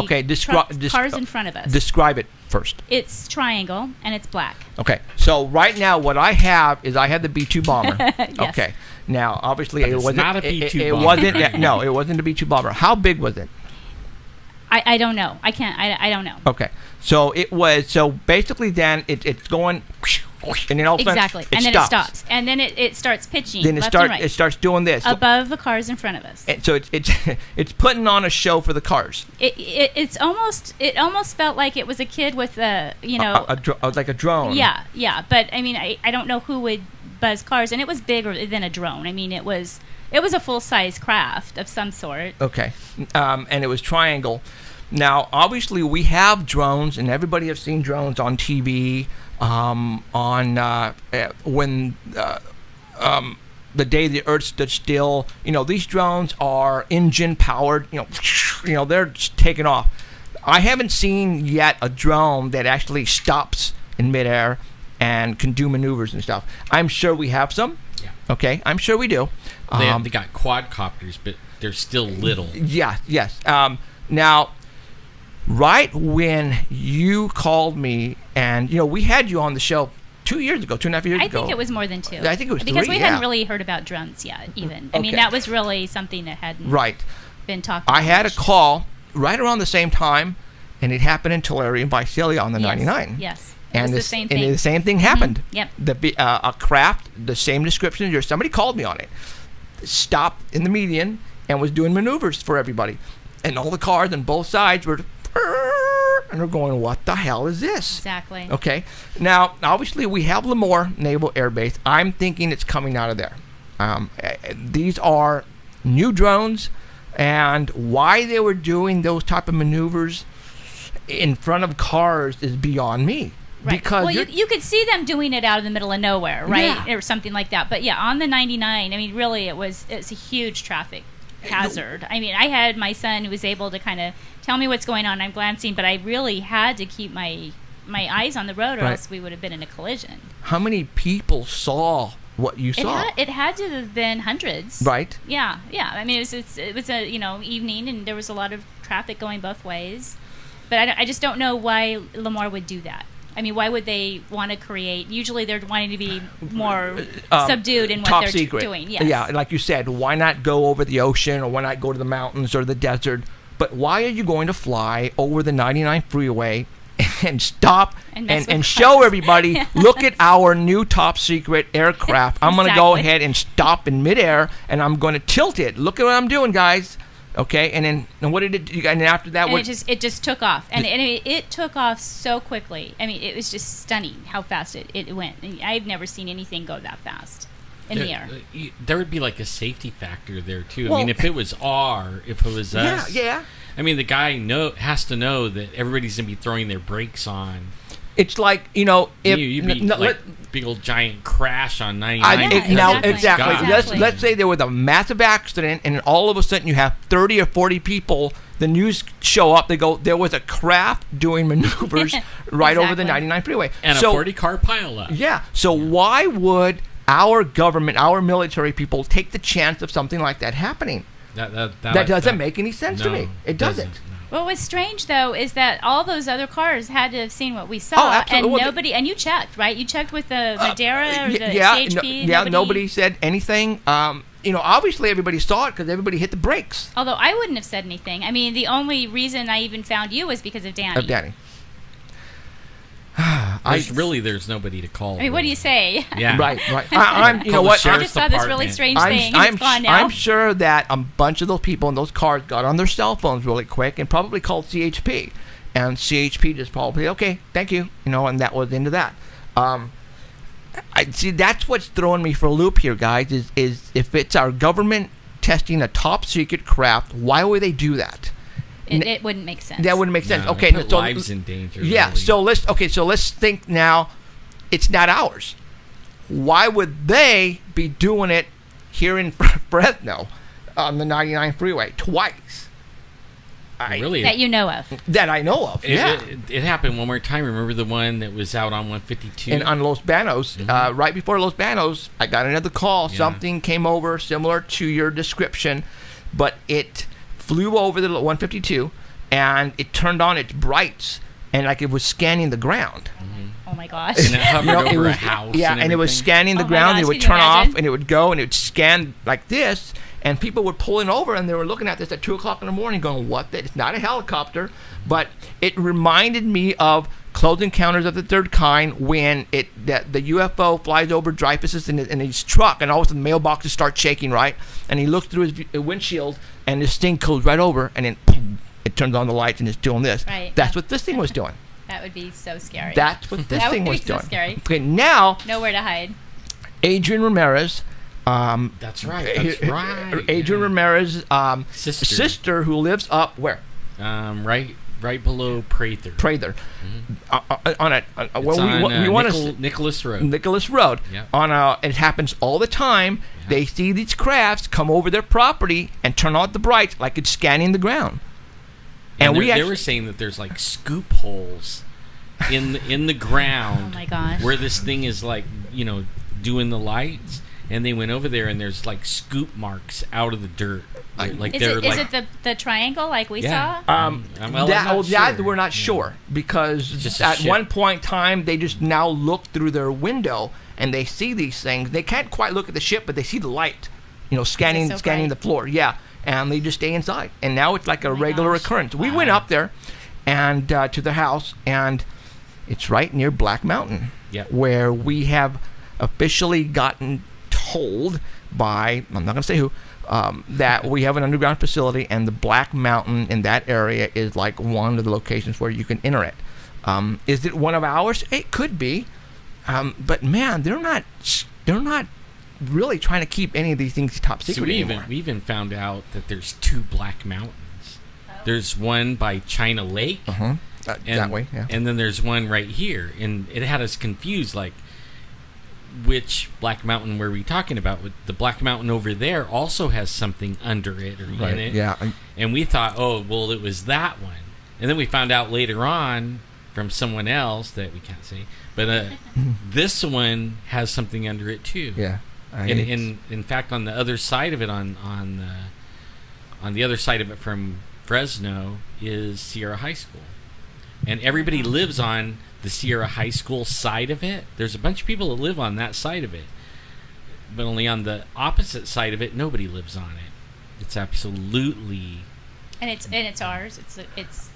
cars in front of us. Describe it first. It's triangle, and it's black. Okay, so right now what I have is I had the B-2 bomber. Yes. Okay. Now, obviously, but it wasn't not a B-2 it bomber. wasn't. No, it wasn't a B-2 bomber. How big was it? I don't know. I don't know. Okay, so it was. So basically, then it's going, and then all of a sudden exactly, and then it stops, and then it starts pitching. Then it starts doing this above the cars in front of us. And so it's putting on a show for the cars. It almost felt like it was a kid with like a drone. Yeah. But I mean, I don't know who would buzz cars, and it was bigger than a drone. I mean, it was a full-size craft of some sort. Okay, and it was triangle. Now, obviously, we have drones, and everybody has seen drones on TV. When the day the Earth stood still, these drones are engine powered. They're just taking off. I haven't seen yet a drone that actually stops in midair and can do maneuvers and stuff. I'm sure we have some. Yeah. Okay, I'm sure we do. They got quadcopters, but they're still little. Yeah. Yes. Now, right when you called me, and we had you on the show 2 years ago, 2.5 years ago. I think it was more than two. I think it was because three, we hadn't really heard about drones yet. Even I mean, that was really something that hadn't been talked about. I had a call right around the same time, and it happened in Tulare and Visalia on the 99. Yes. And the same thing. And the same thing happened. Mm-hmm. Yep. A craft, the same description as yours. Somebody called me on it. Stopped in the median and was doing maneuvers for everybody, and all the cars on both sides were. And they're going, what the hell is this? Exactly. Okay. Now, obviously, we have Lemoore Naval Air Base. I'm thinking it's coming out of there. These are new drones, and why they were doing those type of maneuvers in front of cars is beyond me. Right. Because you could see them doing it out in the middle of nowhere, right? Yeah. Or something like that. But yeah, on the 99, I mean, really, it's a huge traffic hazard. I mean, I had my son who was able to kind of tell me what's going on. I'm glancing, but I really had to keep my my eyes on the road, or Right. else we would have been in a collision. How many people saw what you saw? It had to have been hundreds. Right. Yeah. I mean, it was a evening, and there was a lot of traffic going both ways. But I just don't know why Lamar would do that. I mean, why would they want to create? Usually, they're wanting to be more subdued in what top they're secret. doing. Yes. Yeah, like you said, why not go over the ocean, or why not go to the mountains or the desert? But why are you going to fly over the 99 freeway and stop And mess and with show cars? everybody, Yes. look at our new top secret aircraft. I'm going to go Exactly. ahead and stop in midair, and I'm going to tilt it. Look at what I'm doing, guys. Okay, and what did it do? And after that, And what? it just took off, and it took off so quickly. I mean, it was just stunning how fast it went. And I've never seen anything go that fast in the air. There would be like a safety factor there too. Well- I mean, if it was if it was us, Yeah. I mean, the guy has to know that everybody's gonna be throwing their brakes on. It's like, if You'd be like big old giant crash on 99. Exactly. God. Let's say there was a massive accident, and all of a sudden you have 30 or 40 people. The news show up. They go, there was a craft doing maneuvers right over the 99 freeway, and so, a 40-car pileup. Yeah. So why would our government, our military people, take the chance of something like that happening? That doesn't make any sense to me. It doesn't. What was strange, though, is that all those other cars had to have seen what we saw, absolutely. and Well, nobody. And you checked, right? You checked with the Madeira or the yeah, CHP. nobody said anything. Obviously everybody saw it because everybody hit the brakes. Although I wouldn't have said anything. I mean, the only reason I even found you was because of Danny. There's nobody to call. I mean, what do you say? Yeah. Right. You know what? I just saw this really strange thing, and it's gone now. I'm sure that a bunch of those people in those cars got on their cell phones really quick and probably called CHP. And CHP just probably, okay, thank you. And that was into that. I see that's what's throwing me for a loop here, guys, is if it's our government testing a top secret craft, why would they do that? It wouldn't make sense. That wouldn't make sense. No, Okay, put lives in danger. Yeah, really. so let's think now. It's not ours. Why would they be doing it here in Fresno on the 99 freeway twice? Really? That you know of. That I know of. Yeah. It happened one more time. Remember the one that was out on 152? And on Los Banos, right before Los Banos, I got another call. Yeah. Something came over similar to your description, but it flew over the 152, and it turned on its brights, and like it was scanning the ground. Oh my gosh! And it hovered over a house. Yeah, and it was scanning the Oh my ground. gosh, It would can you turn imagine? off, and it would go, and it would scan like this. And people were pulling over, and they were looking at this at 2 o'clock in the morning, going, "What? It's not a helicopter," but it reminded me of Close Encounters of the Third Kind when the UFO flies over Dreyfus's in his truck, and all of a sudden the mailboxes start shaking, right? And he looks through his windshield, and this thing goes right over, and then boom, it turns on the lights, and it's doing this. Right. That's what this thing was doing. That would be so scary. That's what this That thing would was be so doing. scary. Okay, now Nowhere to hide. Adrian Ramirez. That's right. Adrian Ramirez's sister who lives up where? Right below Prather. Prather. We want to Nicholas Road. Nicholas Road. Yep. It happens all the time. Yeah. They see these crafts come over their property and turn on the brights like it's scanning the ground. And they were saying that there's like scoop holes in the ground. Oh my gosh. Where this thing is doing the lights, and they went over there and there's like scoop marks out of the dirt. Is it the triangle like we saw? That we're not sure because at one point in time they just now look through their window and they see these things. They can't quite look at the ship, but they see the light, scanning the floor. Yeah, and they just stay inside. And now it's like a regular occurrence. We went up there and to the house, and it's right near Black Mountain, where we have officially gotten told by, I'm not going to say who, that we have an underground facility, and the Black Mountain in that area is like one of the locations where you can enter it. Is it one of ours? It could be, but man, they're not really trying to keep any of these things top secret anymore. We even found out that there's 2 Black Mountains. There's one by China Lake, that way, yeah. And then there's one right here, and it had us confused, like, which Black Mountain were we talking about? The Black Mountain over there also has something under it or in it. Yeah. And we thought, it was that one. And then we found out later on from someone else that we can't say, but this one has something under it too. Yeah. And in fact, on the other side of it, on the other side of it from Fresno is Sierra High School, and everybody lives on the Sierra High School side of it. There's a bunch of people that live on that side of it, but only on the opposite side of it, nobody lives on it. It's absolutely. And it's ours. It's.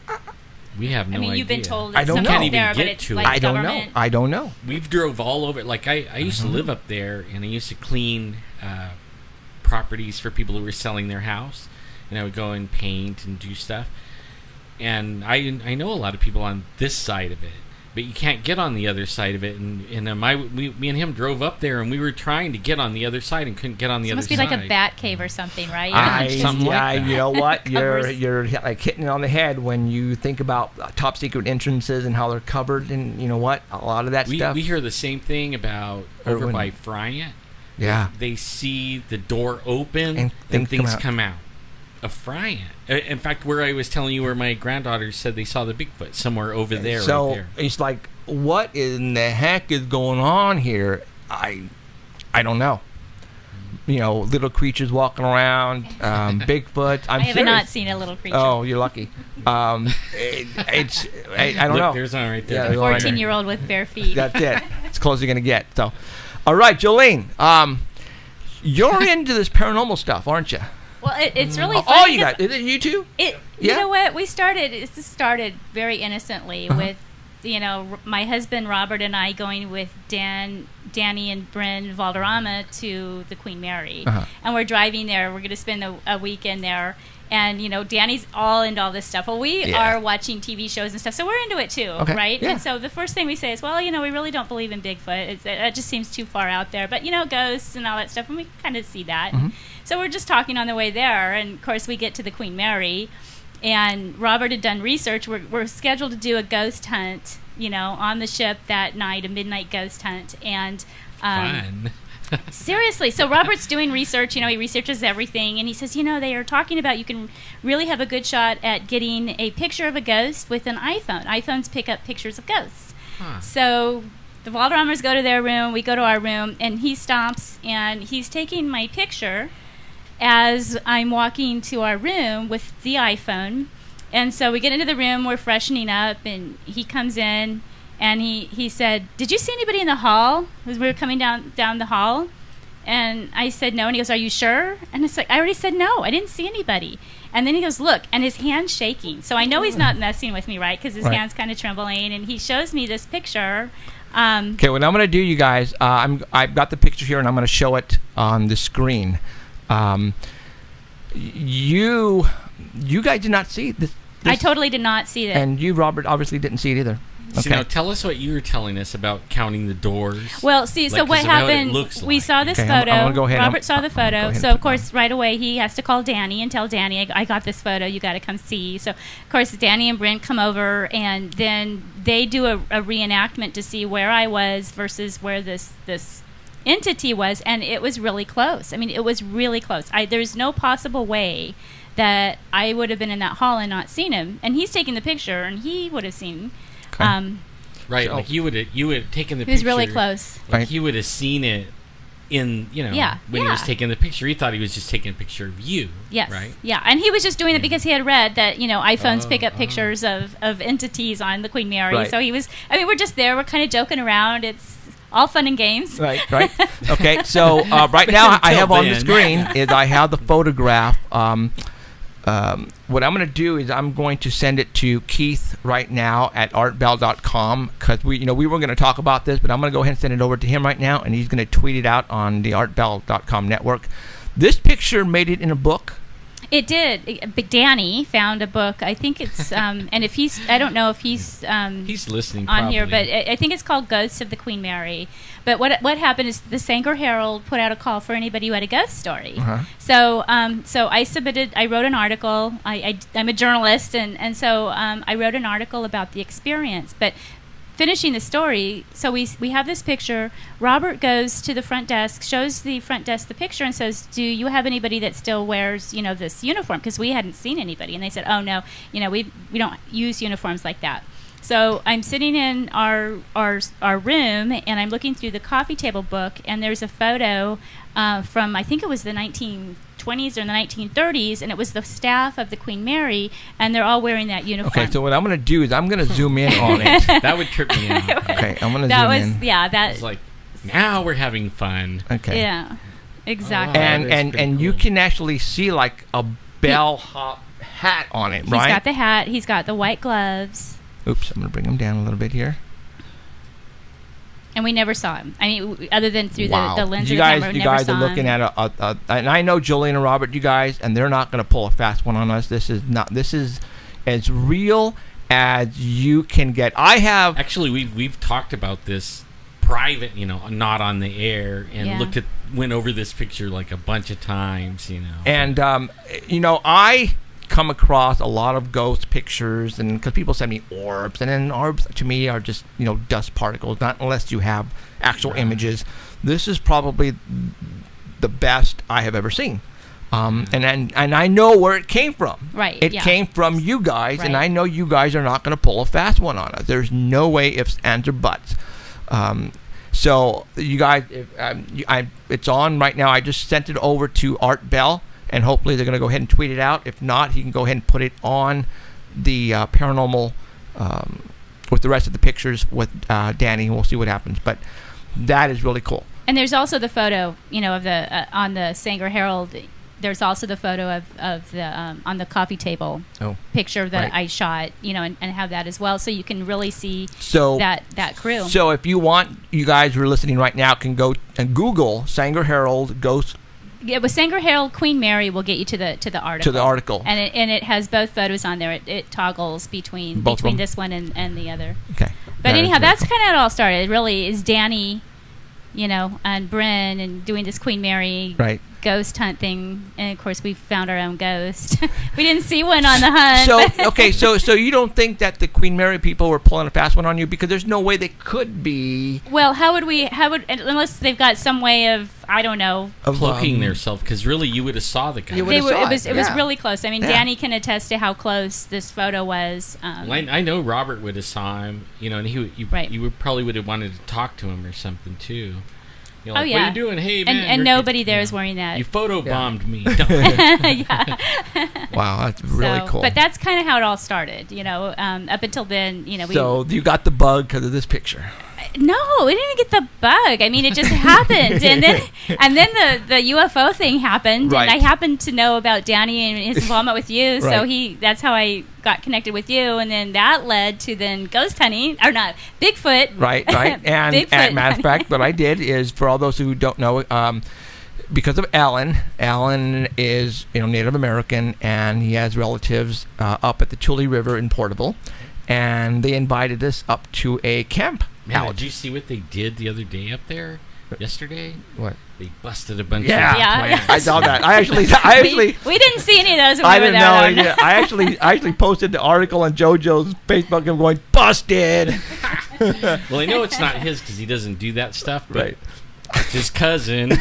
We have no idea. I mean, you've been told I it's don't know. something Can't there, even but get it's to like it. I don't know. government. I don't know. We've drove all over. Like I used to live up there, and I used to clean properties for people who were selling their house, and I would go and paint and do stuff. And I know a lot of people on this side of it, but you can't get on the other side of it. And me and him drove up there, and we were trying to get on the other side and couldn't get on the It other must be side. like a bat cave or something, right? Something like that. You know what? Covers. You're like hitting it on the head when you think about top secret entrances and how they're covered, and you know what? A lot of that stuff. We hear the same thing about over Irwin. by Bryant. Yeah. They see the door open And and things things come come out. Of Bryant. In fact, where I was telling you where my granddaughter said they saw the Bigfoot somewhere over there. So right there. it's like, what in the heck is going on here? I don't know. You know, little creatures walking around, Bigfoot. I have serious. not seen a little creature. Oh, you're lucky. I don't know. There's one right there. Yeah, there's one right there. 14-year-old with bare feet. That's it. It's close as you're gonna get. So, all right, Jolene. You're into this paranormal stuff, aren't you? Well, it's really Oh, funny. you guys. Is it you too? You Yeah? know what? This started very innocently with, my husband Robert and I going with Danny and Bryn Valderrama to the Queen Mary. Uh-huh. And we're driving there. We're going to spend a weekend there. And, Danny's all into all this stuff. Well, we are watching TV shows and stuff, so we're into it too, right? Yeah. And so the first thing we say is, well, we really don't believe in Bigfoot. It just seems too far out there. But, ghosts and all that stuff, and we kind of see that. Mm-hmm. So we're just talking on the way there, and, of course, we get to the Queen Mary, and Robert had done research. We're scheduled to do a ghost hunt, on the ship that night, a midnight ghost hunt. And Fun. seriously, so Robert's doing research. He researches everything, and he says, they are talking about you can really have a good shot at getting a picture of a ghost with an iPhone. iPhones pick up pictures of ghosts. Huh. So the Valderramas go to their room, we go to our room, and he stops, and he's taking my picture as I'm walking to our room with the iPhone. And so we get into the room, we're freshening up, and he comes in, and he said, "Did you see anybody in the hall?" As we were coming down the hall. And I said no, and he goes, "Are you sure?" And it's like, I already said no, I didn't see anybody. And then he goes, "Look," and his hand's shaking. So I know he's not messing with me, right? Because his hand's kind of trembling, and he shows me this picture. Okay, what I'm going to do, you guys, I've got the picture here, and I'm going to show it on the screen. You guys did not see this. I totally did not see that. And you, Robert, obviously didn't see it either. So now tell us what you were telling us about counting the doors. Well, see, so what happened, we saw this photo. I'm gonna go ahead. Robert saw the photo. So, of course, right away, he has to call Danny and tell Danny, I got this photo, you got to come see. So, of course, Danny and Brent come over, and then they do a reenactment to see where I was versus where this entity was, and it was really close. I mean, it was really close. There's no possible way that I would have been in that hall and not seen him. And he's taking the picture, and he would have seen. Right, So- like you would have taken the picture. He was really close. Like Right. he would have seen it in, when he was taking the picture. He thought he was just taking a picture of you. Yes. Right? Yeah, and he was just doing it because he had read that, iPhones pick up pictures of entities on the Queen Mary. Right. So he was, we're just there. We're kind of joking around. It's all fun and games. Right. Okay, so right now I have on the then. screen is I have the photograph. What I'm going to do is I'm going to send it to Keith right now at artbell.com because we were going to talk about this, but I'm going to go ahead and send it over to him right now, and he's going to tweet it out on the artbell.com network. This picture made it in a book. It did. But Danny found a book. I think it's, and if I don't know if he's listening on here, probably. but I think it's called Ghosts of the Queen Mary. But what happened is the Sanger Herald put out a call for anybody who had a ghost story. Uh-huh. So I wrote an article. I'm a journalist, and so I wrote an article about the experience. But finishing the story, so we have this picture. Robert goes to the front desk, shows the front desk the picture, and says, "Do you have anybody that still wears, this uniform?" Because we hadn't seen anybody, and they said, "Oh no, we don't use uniforms like that." So I'm sitting in our room, and I'm looking through the coffee table book, and there's a photo from, I think it was the 1920s or the 1930s, and it was the staff of the Queen Mary, and they're all wearing that uniform. Okay, so what I'm going to do is I'm going to zoom in on it. That would trip me out. Okay, I'm going to That zoom was in. yeah. That It's like, now we're having fun. Okay. yeah, exactly. Oh, wow. And That's and pretty and you cool. can actually see like a bellhop hat on it, He's right? got the hat. He's got the white gloves. Oops, I'm going to bring him down a little bit here. And we never saw him. I mean, other than through Wow. the lens you of the guys, camera, we you never guys saw are looking him. at and I know Jolene and Robert, you guys, and they're not going to pull a fast one on us. This is as real as you can get. I have Actually, we've talked about this private, not on the air, and Yeah. went over this picture like a bunch of times, And I come across a lot of ghost pictures, and because people send me orbs, and then orbs to me are just dust particles, not unless you have actual images. This is probably the best I have ever seen, and I know where it came from. Right, It yeah. came from you guys, and Right. I know you guys are not going to pull a fast one on us. There's no way ifs, ands, or buts. So you guys, it's on right now. I just sent it over to Art Bell, and hopefully they're going to go ahead and tweet it out. If not, he can go ahead and put it on the paranormal with the rest of the pictures with Danny, and we'll see what happens. But that is really cool. And there's also the photo, of the on the Sanger Herald. There's also the photo of the on the coffee table picture that right. I shot, and have that as well, so you can really see So that crew. So if you want, you guys who are listening right now can go and Google Sanger Herald Ghost Yeah, with Sanger Herald, Queen Mary will get you to the article. to the article. And it has both photos on there. It toggles between Both of them? this one and the other. Okay. But That is anyhow, very that's cool. kind of how it all started. It really is Danny, and Bryn, and doing this Queen Mary Right. ghost hunt thing. And of course, we found our own ghost. We didn't see one on the hunt. So okay, so you don't think that the Queen Mary people were pulling a fast one on you, because there's no way they could be Well, how would unless they've got some way of, I don't know. of cloaking themselves, because really you would have saw the guy. You would They have were, saw it was it, was yeah. really close. I mean, Yeah. Danny can attest to how close this photo was. Well, I know Robert would have saw him, and Right. you probably would have wanted to talk to him or something too. Oh, Like, yeah. What are you doing? Hey, man. and you're nobody good. there is wearing that. You photobombed me. Yeah. Wow, that's really So, cool. But that's kind of how it all started, Up until then, so you got the bug because of this picture. No, we didn't get the bug. I mean, it just happened, and then the UFO thing happened, Right. and I happened to know about Danny and his involvement with you, so Right. that's how I got connected with you, and then that led to then ghost hunting, or not Bigfoot, Right. And Bigfoot matter of hunting. fact, what I did is, for all those who don't know, because of Alan is Native American, and he has relatives up at the Tule River in Portable, and they invited us up to a camp. Man, out. did you see what they did the other day up there? Yesterday? What? They busted a bunch Yeah, of Yeah. plants. I saw that. I actually. we didn't see any of those when I we were didn't there. know. though. I actually posted the article on JoJo's Facebook and going busted. Well, I know it's not his because he doesn't do that stuff, but Right. it's his cousin.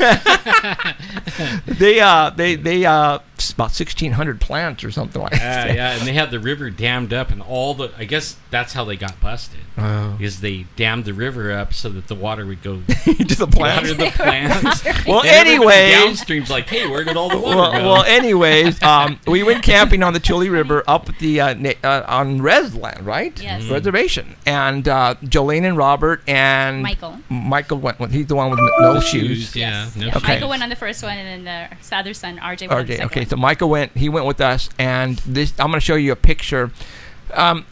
They about 1,600 plants or something like that. Yeah, and they had the river dammed up, and I guess that's how they got busted. Oh. Is they dammed the river up so that the water would go To the plants. water the plants. Well, And everybody anyways. downstream's like, hey, where did all the water go? Well, anyways, we went camping on the Tule River up at the on Res land, right? Yes. Reservation. And Jolene and Robert and Michael went. He's the one with no The shoes. Yeah, Yes. no Yeah, shoes. Okay. Michael went on the first one, and then the other son, RJ, went on the RJ. second Okay, one. so Michael went. He went with us, and this. I'm going to show you a picture. I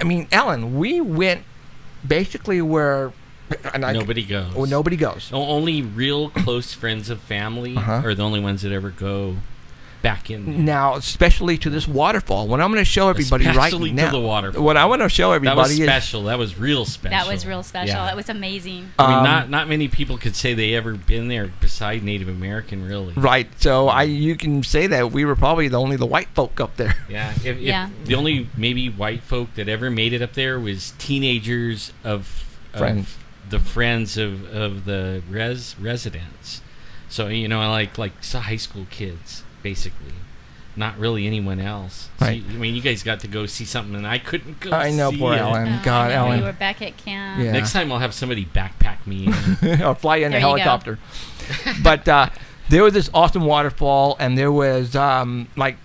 mean, Ellen, we went basically where Nobody goes. Well, nobody goes. Only real close friends of family Uh-huh. are the only ones that ever go back in there. Now, especially to this waterfall. What I'm going to show everybody Especially right to now. the waterfall. What I want to show everybody That was is special. That was real special. That was real special. Yeah. That was amazing. I mean, not many people could say they ever been there beside Native American, really. right. So you can say that we were probably the white folk up there. Yeah. If Yeah. the only maybe white folk that ever made it up there was teenagers of the friends of the residents. So like high school kids basically. not really anyone else. Right. So, I mean, you guys got to go see something, and I couldn't go. I know, see poor it. Alan. God, I know, Alan. we were back at camp. Yeah. Next time I'll have somebody backpack me in. Or fly in a There you go. helicopter. But there was this awesome waterfall, and there was like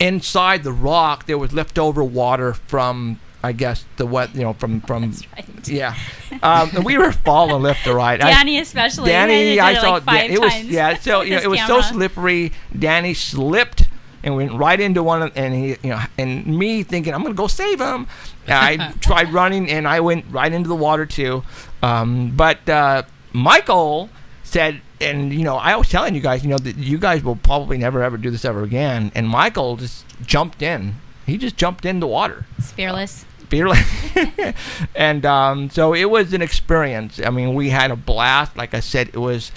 inside the rock there was leftover water from, I guess, the wet, from That's right. yeah. And we were falling left or right. Danny especially. Danny, I I did it saw like 5 it was times so with it his was so camera. slippery. Danny slipped and went right into one of, and he and me thinking I'm gonna go save him. I tried running and I went right into the water too. But Michael said, and I was telling you guys, that you guys will probably never ever do this ever again. And Michael just jumped in. He just jumped in the water. It's fearless. And so it was an experience. I mean, we had a blast. Like I said, it was,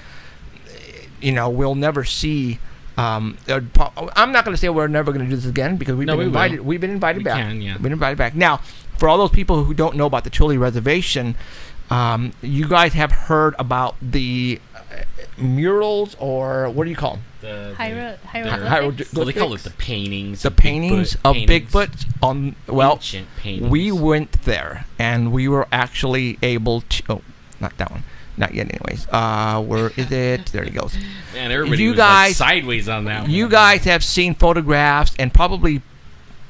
we'll never see. I'm not going to say we're never going to do this again because we've been invited. We've been invited back. We've been invited back. Now, for all those people who don't know about the Chile Reservation, you guys have heard about the murals, or what do you call them? Hieroglyphics. Well, they call it the paintings. The paintings of Bigfoot. Ancient paintings. We went there, and we were actually able to. Oh, not that one. Not yet, anyways. Where is it? There he goes. Man, everybody You was guys- sideways on that one. You guys have seen photographs and probably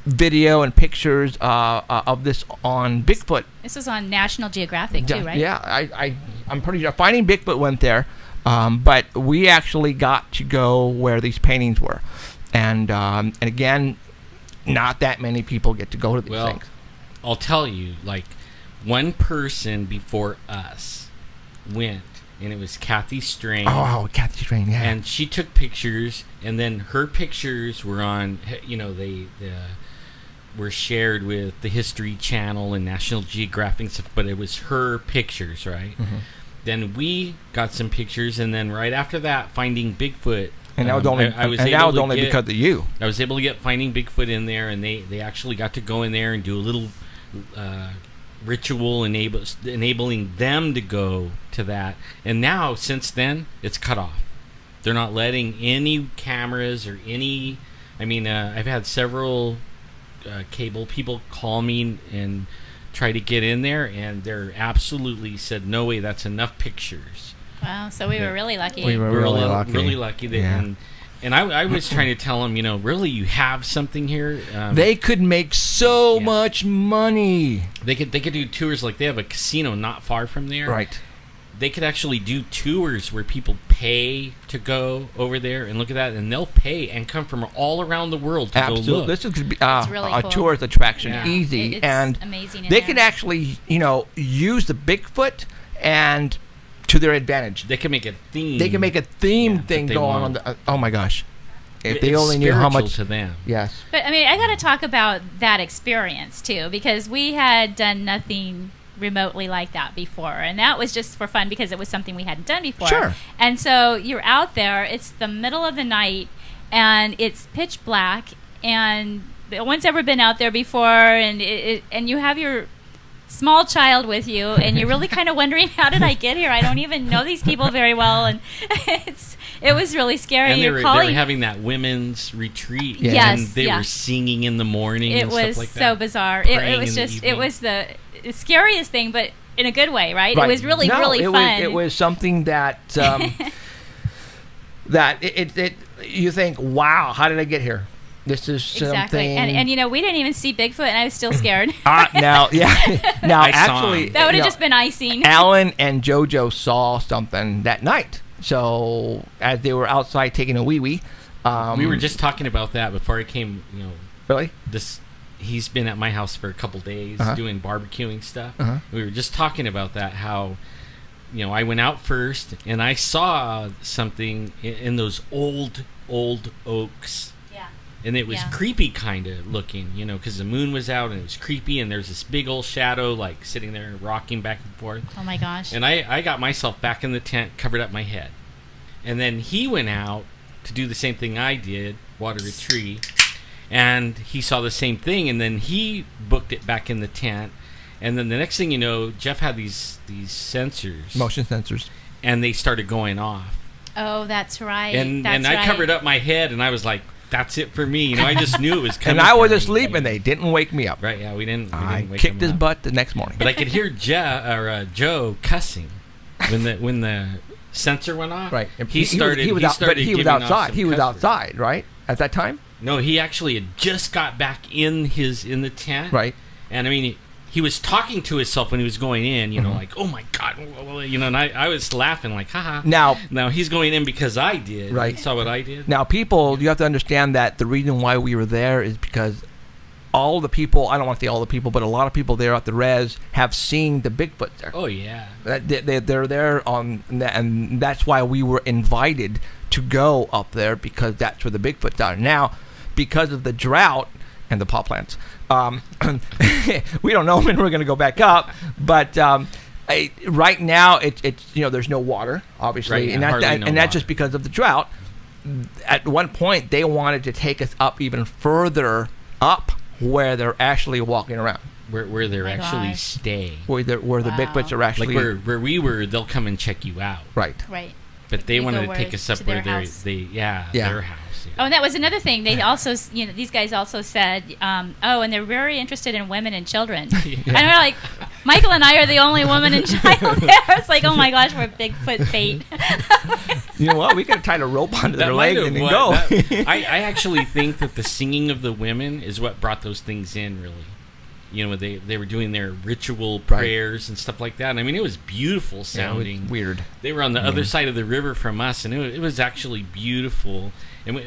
video and pictures of this on Bigfoot. This was on National Geographic too, right? Yeah, I'm pretty sure Finding Bigfoot went there, but we actually got to go where these paintings were, and again, not that many people get to go to these things. I'll tell you, like, one person before us went, and it was Kathy Strain. Oh, Kathy Strain, yeah. And she took pictures, and then her pictures were on, they were shared with the History Channel and National Geographic and stuff, but it was her pictures, right? Mm-hmm. Then we got some pictures, and then right after that, Finding Bigfoot. And that was only, because of you. I was able to get Finding Bigfoot in there, and they actually got to go in there and do a little ritual enabling them to go to that. And now, since then, it's cut off. They're not letting any cameras or any... I mean, I've had several cable people call me and try to get in there, and they're absolutely said, no way, that's enough pictures. Wow, so we were really lucky. We were really lucky. Really lucky. And I was trying to tell them, really, you have something here. They could make so much money. They could do tours. Like, they have a casino not far from there. Right. They could actually do tours where people pay to go over there and look at that, and they'll pay and come from all around the world to go look. This could be really a cool. tourist attraction, Yeah. easy, It's and amazing in they there. could actually, use the Bigfoot and to their advantage. They can make a theme. They can make a theme thing that they going on. want. Oh my gosh! If they It's only knew how spiritual much to them. Yes. But I mean, I got to talk about that experience too, because we had done nothing remotely like that before, and that was just for fun because it was something we hadn't done before. Sure. And so you're out there, it's the middle of the night, and it's pitch black, and no one's ever been out there before, and and you have your small child with you, and you're really kind of wondering, how did I get here? I don't even know these people very well, and it was really scary. And they You're were calling. having that women's retreat. Yeah. Yes, And they yeah. were singing in the morning It and was stuff like so that. bizarre. Praying It was in the just, evening. it was the scariest thing, but in a good way, right? Right. It was really, No, really fun. It was something that that it you think, wow, how did I get here? This is exactly. something. And we didn't even see Bigfoot, and I was still scared. Now, yeah. Now, I saw actually, him. That would have just been icing. Alan and JoJo saw something that night. So as they were outside taking a wee wee, we were just talking about that before I came. really. He's been at my house for a couple days Uh-huh. doing barbecuing stuff. Uh-huh. We were just talking about that, how I went out first and I saw something in those old oaks. Yeah. And it was Yeah. creepy kind of looking, because the moon was out and it was creepy, and there's this big old shadow like sitting there rocking back and forth. Oh my gosh. And I got myself back in the tent, covered up my head. And then he went out to do the same thing I did, water a tree. And he saw the same thing, and then he booked it back in the tent. And then the next thing you know, Jeff had these sensors. Motion sensors. And they started going off. Oh, that's right. And that's I right. covered up my head, and I was like, that's it for me. You know, I just knew it was coming. And I was for me. asleep, and they didn't wake me up. Right? Yeah, we didn't. I wake kicked him his up. butt the next morning. But I could hear Joe cussing when the sensor went off. Right. He started. He was outside. He was cuss words. outside, right? At that time. No, he actually had just got back in the tent. Right. And I mean, he was talking to himself when he was going in. You know, like, oh my God, you know. And I was laughing like, haha. Now he's going in because I did. Right. He saw what I did. Now, people, you have to understand that the reason why we were there is because all the people, I don't want to say all the people, but a lot of people there at the res have seen the Bigfoot there. Oh, yeah. They're there and that's why we were invited to go up there, because that's where the Bigfoots are. Now, because of the drought and the pot plants, we don't know when we're going to go back up, but right now it's there's no water, obviously, right, and that's just because of the drought. At one point, they wanted to take us up even further up, where they're actually walking around, where they're actually staying, where the Bigfoots are actually, like where we were. They'll come and check you out, right. But they wanted to take us up where their their house. Yeah. Oh, and that was another thing. They also, these guys also said, and they're very interested in women and children. And we're like, Michael and I are the only woman and child there. It's like, oh my gosh, we're Bigfoot bait. You know what? We could have tied a rope onto their leg and then go. I actually think that the singing of the women is what brought those things in, really. You know, they were doing their ritual prayers and stuff like that. I mean, it was beautiful sounding. Yeah, it was weird. They were on the other side of the river from us, and it was actually beautiful. And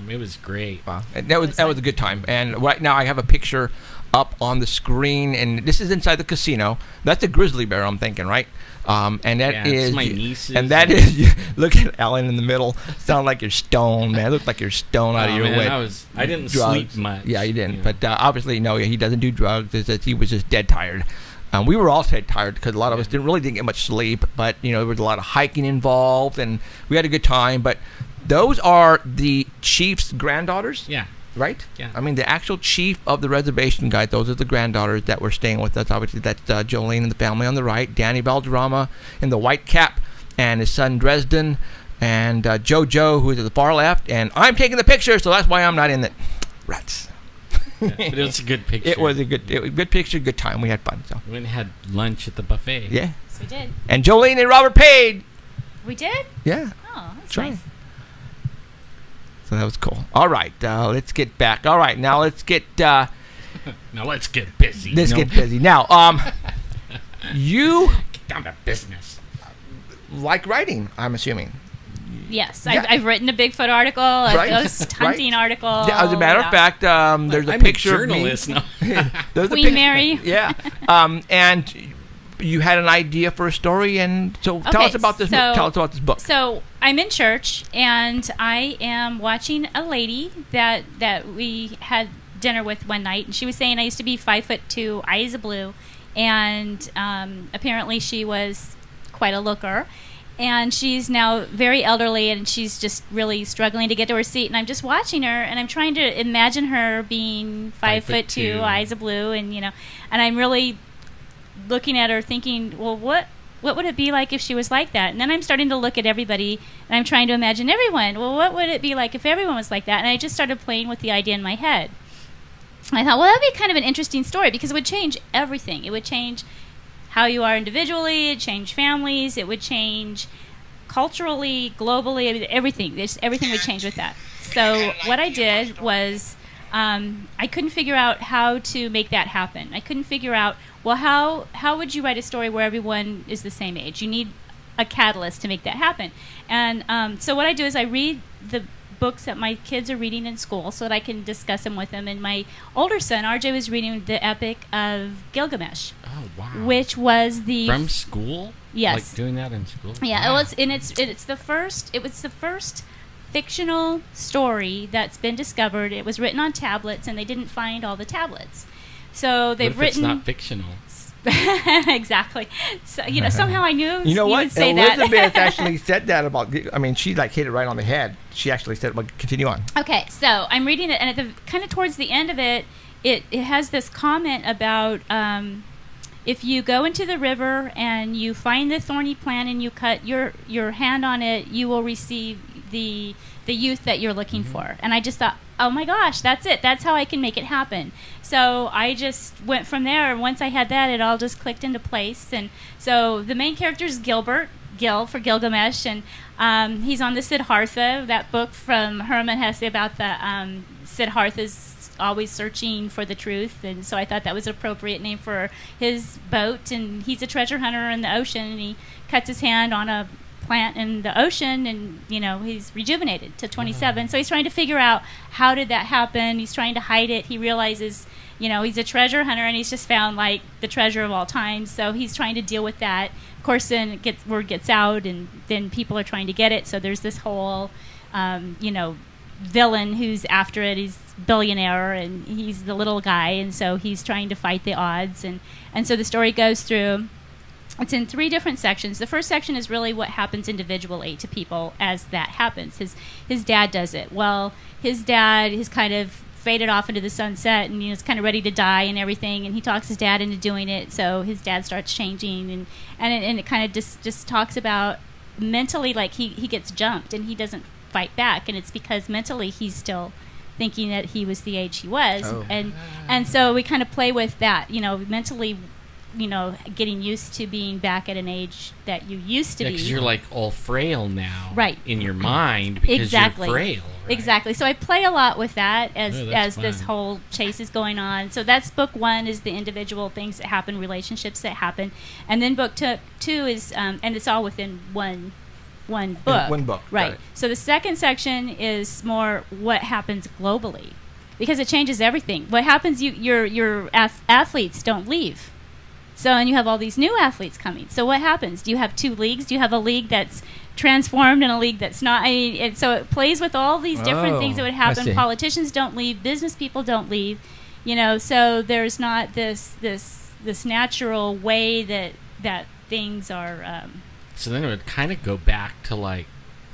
it was great. Wow, and that was a good time. And right now I have a picture up on the screen, and this is inside the casino. That's a grizzly bear, I'm thinking, right? And that is it's my nieces. And that is, look at Alan in the middle. Sound like you're stoned, man. Look like you're stoned out of your wit. I didn't drugs. sleep much. Yeah, you didn't. But obviously, no, he doesn't do drugs. It's that he was just dead tired. We were all dead tired because a lot of us didn't get much sleep. But there was a lot of hiking involved, and we had a good time. But those are the chief's granddaughters. Yeah. Right? Yeah. I mean, the actual chief of the reservation, guys, those are the granddaughters that were staying with us. Obviously, that's Jolene and the family on the right, Danny Valderrama in the white cap, and his son Dresden, and JoJo, who is at the far left. And I'm taking the picture, so that's why I'm not in it. Rats. Yeah, but it was a good picture. It was a good picture, good time. We had fun. So we went and had lunch at the buffet. Yeah. Yes, we did. And Jolene and Robert paid. We did? Yeah. Oh, that's Try. nice. So that was cool. All right, let's get back. All right, now let's get now let's get busy. Get busy. Now, you get down to business. Like writing, I'm assuming. Yes, Yeah. I've written a Bigfoot article, a ghost hunting article. Yeah, as a matter of fact, there's a I'm picture a journalist of me. now. Queen Mary. Yeah. And you had an idea for a story, and so tell us about this. Tell us about this book. So I'm in church, and I am watching a lady that we had dinner with one night, and she was saying I used to be 5'2", eyes of blue, and apparently she was quite a looker. And she's now very elderly, and she's just really struggling to get to her seat. And I'm just watching her, and I'm trying to imagine her being 5'2", eyes of blue, and and I'm really looking at her, thinking, well, what would it be like if she was like that? And then I'm starting to look at everybody, and I'm trying to imagine everyone. Well, what would it be like if everyone was like that? And I just started playing with the idea in my head. I thought, well, that'd be kind of an interesting story, because it would change everything. It would change how you are individually, it would change families, it would change culturally, globally, everything. Everything would change with that. So what I did was I couldn't figure out how to make that happen. I couldn't figure out, well, how would you write a story where everyone is the same age? You need a catalyst to make that happen. And so what I do is I read the books that my kids are reading in school so that I can discuss them with them. And my older son, RJ, was reading the Epic of Gilgamesh. Oh, wow. Which was the... From school? Yes. Like doing that in school? Yeah, wow. It was the first fictional story that's been discovered. It was written on tablets, and they didn't find all the tablets. So they've what if written... it's not fictional? Exactly. So somehow I knew you know you what? would say Elizabeth that. actually said that about. I mean, she hit it right on the head. She actually said, "Well, continue on." Okay, so I'm reading it, and at the kind of towards the end of it, it has this comment about if you go into the river and you find the thorny plant and you cut your hand on it, you will receive the youth that you're looking for. And I just thought, oh my gosh, that's it. That's how I can make it happen. So I just went from there. Once I had that, it all just clicked into place. And so the main character is Gil for Gilgamesh, and he's on the Siddhartha, that book from Hermann Hesse about the Siddhartha's always searching for the truth, and so I thought that was an appropriate name for his boat. And he's a treasure hunter in the ocean, and he cuts his hand on a plant in the ocean, and he's rejuvenated to 27. So he's trying to figure out, how did that happen? He's trying to hide it. He realizes he's a treasure hunter, and he's just found like the treasure of all time, so he's trying to deal with that. Of course, then word gets out, and then people are trying to get it, so there's this whole villain who's after it. He's a billionaire, and he's the little guy, and so he's trying to fight the odds, and so the story goes through. It's in 3 different sections. The first section is really what happens individually to people as that happens. His dad does it. Well, his dad is kind of faded off into the sunset, and is kind of ready to die and everything, and he talks his dad into doing it, so his dad starts changing, and it kind of just talks about mentally, like he gets jumped and he doesn't fight back, and it's because mentally he's still thinking that he was the age he was. And so we kind of play with that, mentally, getting used to being back at an age that you used to be. Because you're like all frail now, right? In your mind, because you're frail. Right? Exactly. So I play a lot with that as fun. This whole chase is going on. So that's book 1, is the individual things that happen, relationships that happen, and then book 2 is and it's all within one book. One book, right? So the second section is more what happens globally, because it changes everything. What happens? Your athletes don't leave. So, and you have all these new athletes coming. So what happens? Do you have 2 leagues? Do you have a league that's transformed and a league that's not? I mean, so it plays with all these different things that would happen. Politicians don't leave. Business people don't leave. So there's not this natural way that things are. So then it would kind of go back to like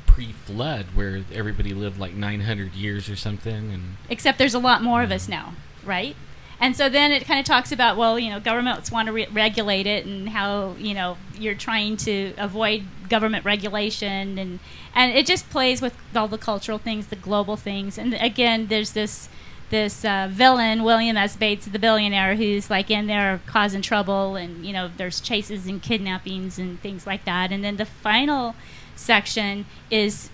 pre-flood, where everybody lived like 900 years or something, and except there's a lot more of us now, right? And so then it kind of talks about, well, governments want to regulate it, and how, you're trying to avoid government regulation, and it just plays with all the cultural things, the global things. And again, there's this villain, William S. Bates, the billionaire, who's like in there causing trouble, and there's chases and kidnappings and things like that. And then the final section is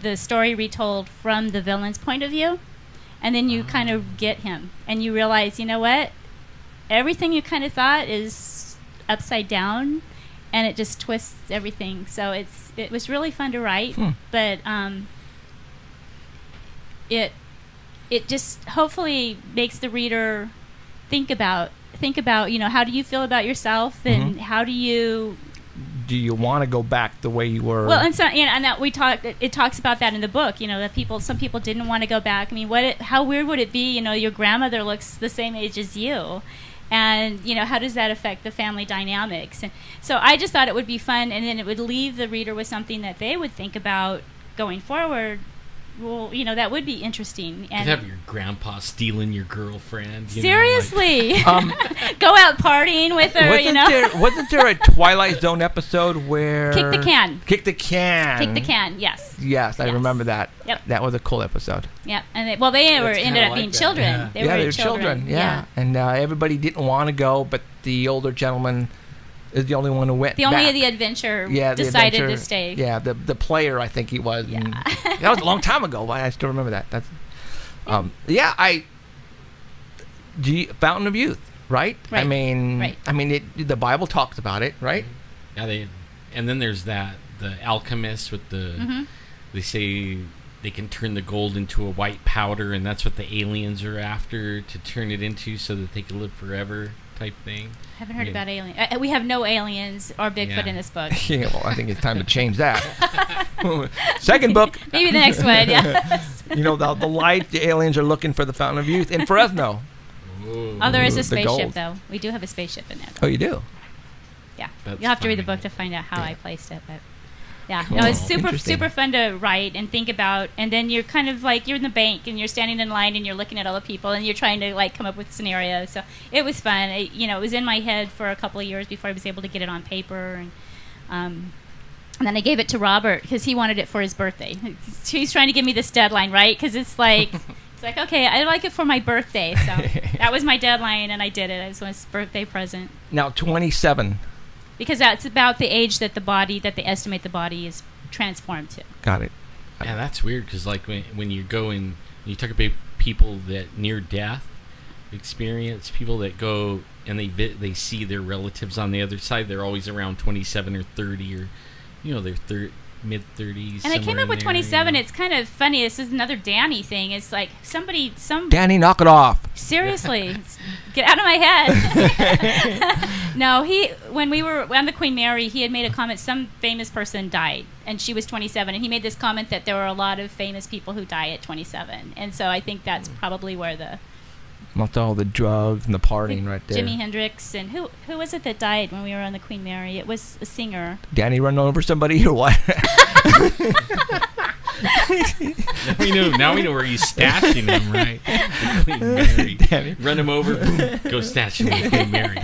the story retold from the villain's point of view. And then you kind of get him, and you realize, what? Everything you kind of thought is upside down, and it just twists everything. So it was really fun to write, but it just hopefully makes the reader think about how do you feel about yourself, and how do you want to go back the way you were? Well, and so and that it talks about that in the book. That some people didn't want to go back. I mean, how weird would it be? Your grandmother looks the same age as you, and how does that affect the family dynamics? And so I just thought it would be fun, and then it would leave the reader with something that they would think about going forward. Well, that would be interesting. And you'd have your grandpa stealing your girlfriend. Seriously. Go out partying with her, Wasn't there a Twilight Zone episode where... Kick the can. Kick the can, yes. Yes, I remember that. Yep. That was a cool episode. Yep. And they ended up being children. Yeah. They were children. Yeah. And everybody didn't want to go, but the older gentleman is the only one who went back. Only the adventure decided to stay. Yeah, the player, I think he was. Yeah. And that was a long time ago, but I still remember that. That's Fountain of Youth, right? Right. I mean, the Bible talks about it, right? Yeah, and then there's the alchemist with the they say they can turn the gold into a white powder, and that's what the aliens are after, to turn it into so that they can live forever, type thing. Haven't heard about aliens. We have no aliens or Bigfoot in this book. Yeah, well, I think it's time to change that. Second book. Maybe the next one, yeah. The light, the aliens are looking for the Fountain of Youth in Fresno. Oh, there is a spaceship, though. We do have a spaceship in there. Oh, you do? Yeah. That's You'll have to read the funny. book to find out how I placed it, but... Yeah, Cool. it's super fun to write and think about, and then you're kind of like, you're in the bank and you're standing in line and you're looking at all the people and you're trying to like come up with scenarios. So it was fun. It was in my head for a couple of years before I was able to get it on paper, and And then I gave it to Robert because he wanted it for his birthday. He's trying to give me this deadline, right? Because it's like, okay, I like it for my birthday. So that was my deadline, and I did it. It was his birthday present. Now, 27. Because that's about the age that they estimate the body is transformed to. Got it. Yeah, that's weird because like when you go and you talk about people that near death experience, people that go and they see their relatives on the other side, they're always around 27 or 30 or they're mid-30s. And I came up with 27. It's kind of funny. This is another Danny thing. It's like Danny, knock it off. Seriously, get out of my head. No, when we were on the Queen Mary, he had made a comment. Some famous person died, and she was 27. And he made this comment that there were a lot of famous people who die at 27. And so I think that's probably where Not all the drugs and the partying right there. Jimi Hendrix and who was it that died when we were on the Queen Mary? It was a singer. Danny run over somebody or what? Now we know where he's stashing him, right? The Queen Mary. Danny. Run him over, boom, go stash him with the Queen Mary.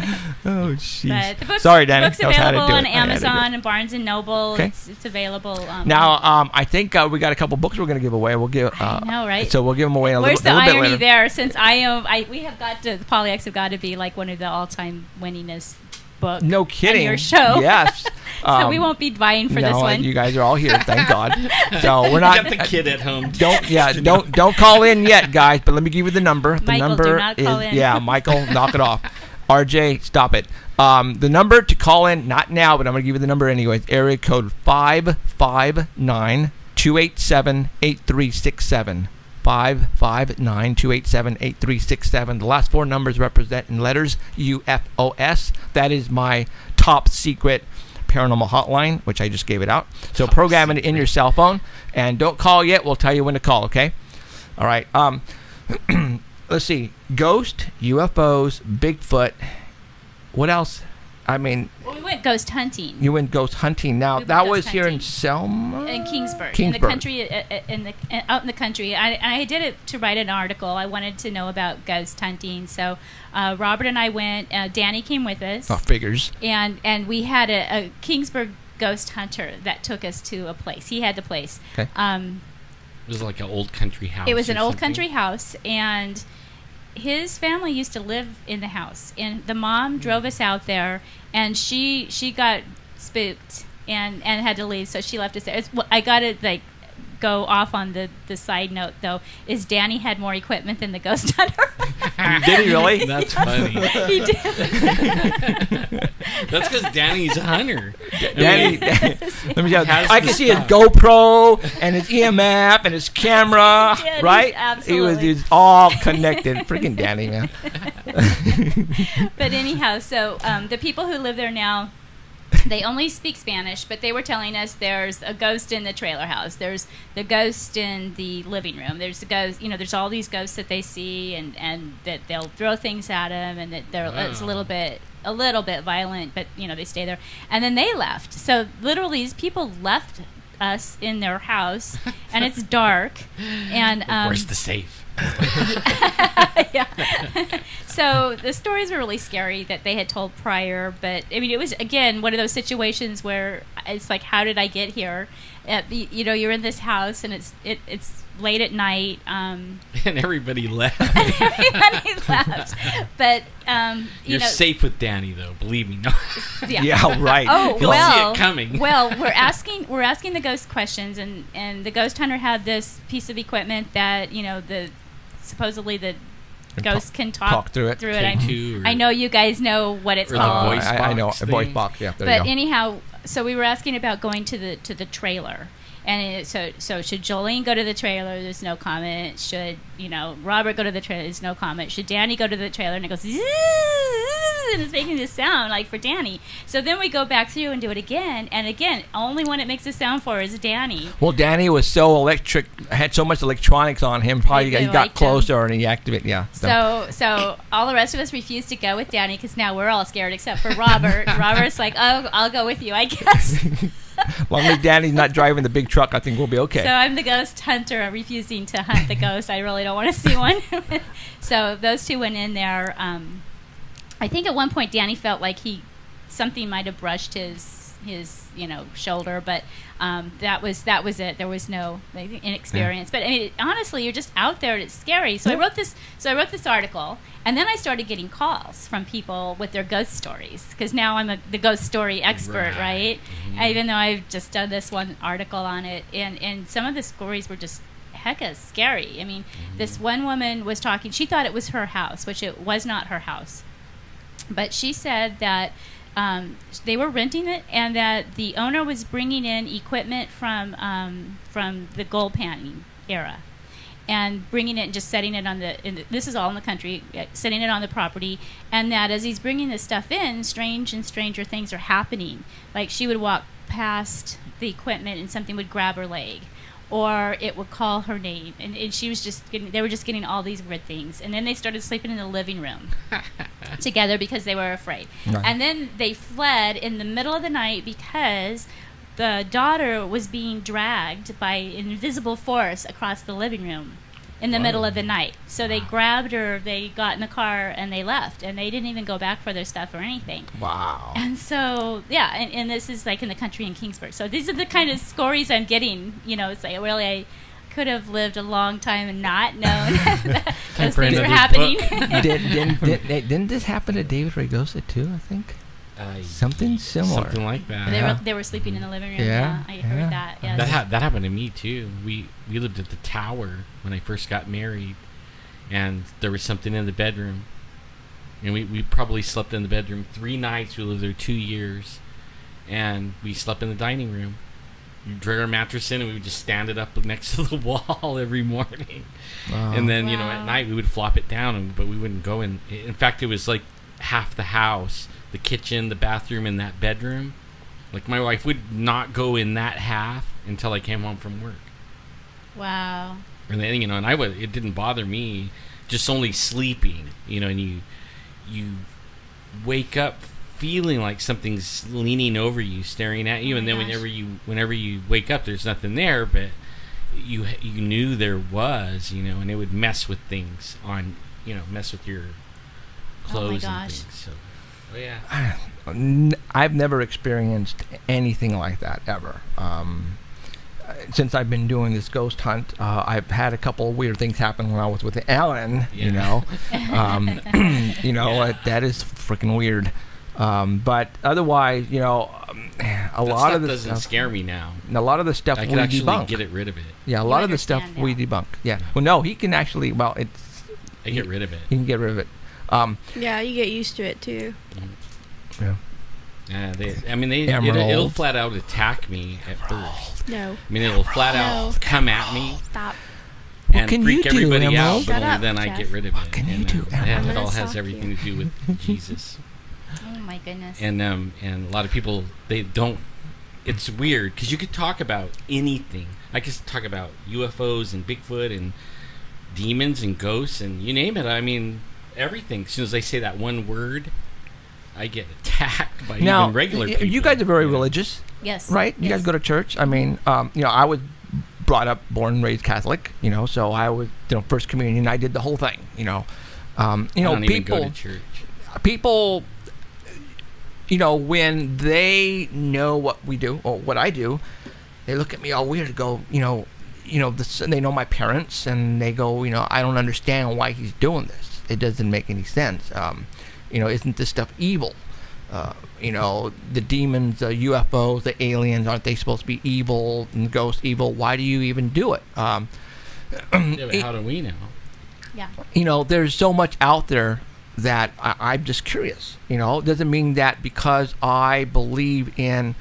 Oh, jeez. The book's, Sorry, Danny. The book's available on Amazon and Barnes & Noble. Okay. It's available. Now, I think we got a couple books we're going to give away. We'll give. I know, right? So we'll give them away a Where's little the bit later. irony there? Since we have got to, the Polyacks have got to be like one of the all-time winningest book. No kidding. On your show. Yes. So we won't be vying for this one. You guys are all here, thank God. So we're not. Got the kid at home. Don't call in yet, guys. But let me give you the number. The Michael, number do not is call in. Michael, knock it off. RJ, stop it. The number to call in, not now, but I'm going to give you the number anyway. It's area code 559-287-8367. 559-287-8367. The last four numbers represent in letters UFOS. That is my top secret paranormal hotline, which I just gave it out. So program it in your cell phone, and don't call yet. We'll tell you when to call. Okay. All right. Let's see. Ghost, UFOs, Bigfoot. What else? I mean, we went ghost hunting. You went ghost hunting. Now that was here in Selma, in Kingsburg, in the country, out in the country. I did it to write an article. I wanted to know about ghost hunting. So Robert and I went. Danny came with us. Oh, figures. And we had a Kingsburg ghost hunter that took us to a place. He had the place. Okay. It was like an old country house. It was an old country house, and his family used to live in the house, and the mom drove us out there, and she got spooked and had to leave, so she left us there. I gotta go off on the side note though, is Danny had more equipment than the ghost hunter. Did he really? That's funny. He did. That's because Danny's a hunter. Danny, let me tell you, I can see his GoPro and his EMF and his camera, Yeah, right? absolutely. He was all connected. Freaking Danny, man. But anyhow, so the people who live there now, they only speak Spanish, but they were telling us there's a ghost in the trailer house. There's the ghost in the living room. There's a ghost, there's all these ghosts that they see, and that they'll throw things at them, and that it's a little bit violent, but they stay there. And then they left. So literally, these people left us in their house, and it's dark. And where's the safe? Yeah. So the stories were really scary that they had told prior, but I mean, it was again one of those situations where it's like, how did I get here? You're in this house and it's late at night, and everybody left. Everybody left, but you're safe with Danny, though. Believe me, no. Yeah, right. Oh, He'll see it coming. Well, we're asking the ghost questions, and the ghost hunter had this piece of equipment that supposedly the ghost can talk through it. I know you guys know what it's called. The voice box I know a thing. voice box. Yeah, there But you go. anyhow, so we were asking about going to the trailer, and so should Jolene go to the trailer? There's no comment. Should Robert go to the trailer? There's no comment. Should Danny go to the trailer? And it goes zzz, and it's making this sound like for Danny. So then we go back through and do it again, and again, only one it makes a sound for is Danny. Well, Danny was so electric, had so much electronics on him. Probably he got closer and he activated. Yeah. So all the rest of us refused to go with Danny because now we're all scared except for Robert. Robert's like, oh, I'll go with you, I guess. As long as Danny's not driving the big truck, I think we'll be okay. So I'm the ghost hunter. I'm refusing to hunt the ghost. I really don't want to see one. So those two went in there. I think at one point Danny felt like something might have brushed his shoulder, but that was it. There was no inexperience. But I mean, honestly, you're just out there and it's scary. So I wrote this article, and then I started getting calls from people with their ghost stories, because now I'm the ghost story expert, right? Even though I've just done this one article on it, and some of the stories were just hecka scary. I mean, this one woman was talking. She thought it was her house, which it was not her house. But she said that they were renting it, and that the owner was bringing in equipment from the gold panning era, and bringing it and just setting it on this is all in the country, setting it on the property, and that as he's bringing this stuff in, strange and stranger things are happening. Like, she would walk past the equipment and something would grab her leg, or it would call her name, and she was they were just getting all these weird things. And then they started sleeping in the living room together because they were afraid. Right. And then they fled in the middle of the night because the daughter was being dragged by an invisible force across the living room in the middle of the night. So they grabbed her, they got in the car, and they left. And they didn't even go back for their stuff or anything. Wow. And so, yeah, and this is like in the country in Kingsburg. So these are the kind of stories I'm getting. It's like, really, I could have lived a long time and not known that those things were happening. Didn't this happen to David Ragosa, too, I think? Something similar. Something like that. They were sleeping in the living room. Yeah, I heard that. Yes. That happened to me too. We lived at the tower when I first got married, and there was something in the bedroom, and we probably slept in the bedroom 3 nights. We lived there 2 years, and we slept in the dining room. We drug our mattress in, and we would just stand it up next to the wall every morning. Wow. And then at night we would flop it down, but we wouldn't go in. In fact, it was like half the house. The kitchen, the bathroom, and that bedroom. Like, my wife would not go in that half until I came home from work. Wow. And then, and it didn't bother me, just only sleeping, and you wake up feeling like something's leaning over you, staring at you, and then whenever you wake up, there's nothing there, but you knew there was, and it would mess with things mess with your clothes and things. So. Oh, yeah. I've never experienced anything like that ever. Since I've been doing this ghost hunt, I've had a couple of weird things happen when I was with Alan. That is freaking weird. But otherwise, a lot of the stuff doesn't scare me now. A lot of the stuff I we can actually debunk. Get rid of it. Yeah, a lot of the stuff we debunk. Yeah. Well, no, he can actually. Well, I get rid of it. He can get rid of it. Yeah, you get used to it too. Yeah. It'll flat out attack me at first. No. It'll flat out come at me. Stop. And freak everybody out, but only then Jeff. I get rid of it. What can you do? It all has everything to do with Jesus. Oh my goodness. And a lot of people, they don't. It's weird because you could talk about anything. I could talk about UFOs and Bigfoot and demons and ghosts and you name it. Everything. As soon as I say that one word, I get attacked by even regular people. You guys are very religious. Yes. Right? You guys go to church. I was born, raised Catholic, so I was, First Communion, I did the whole thing, I don't even go to church. People, when they know what we do, or what I do, they look at me all weird, go, they know my parents, and they go, I don't understand why he's doing this. It doesn't make any sense. Isn't this stuff evil? The demons, the UFOs, the aliens, aren't they supposed to be evil, and ghosts evil? Why do you even do it? But how do we know? Yeah. There's so much out there that I'm just curious. It doesn't mean that because I believe in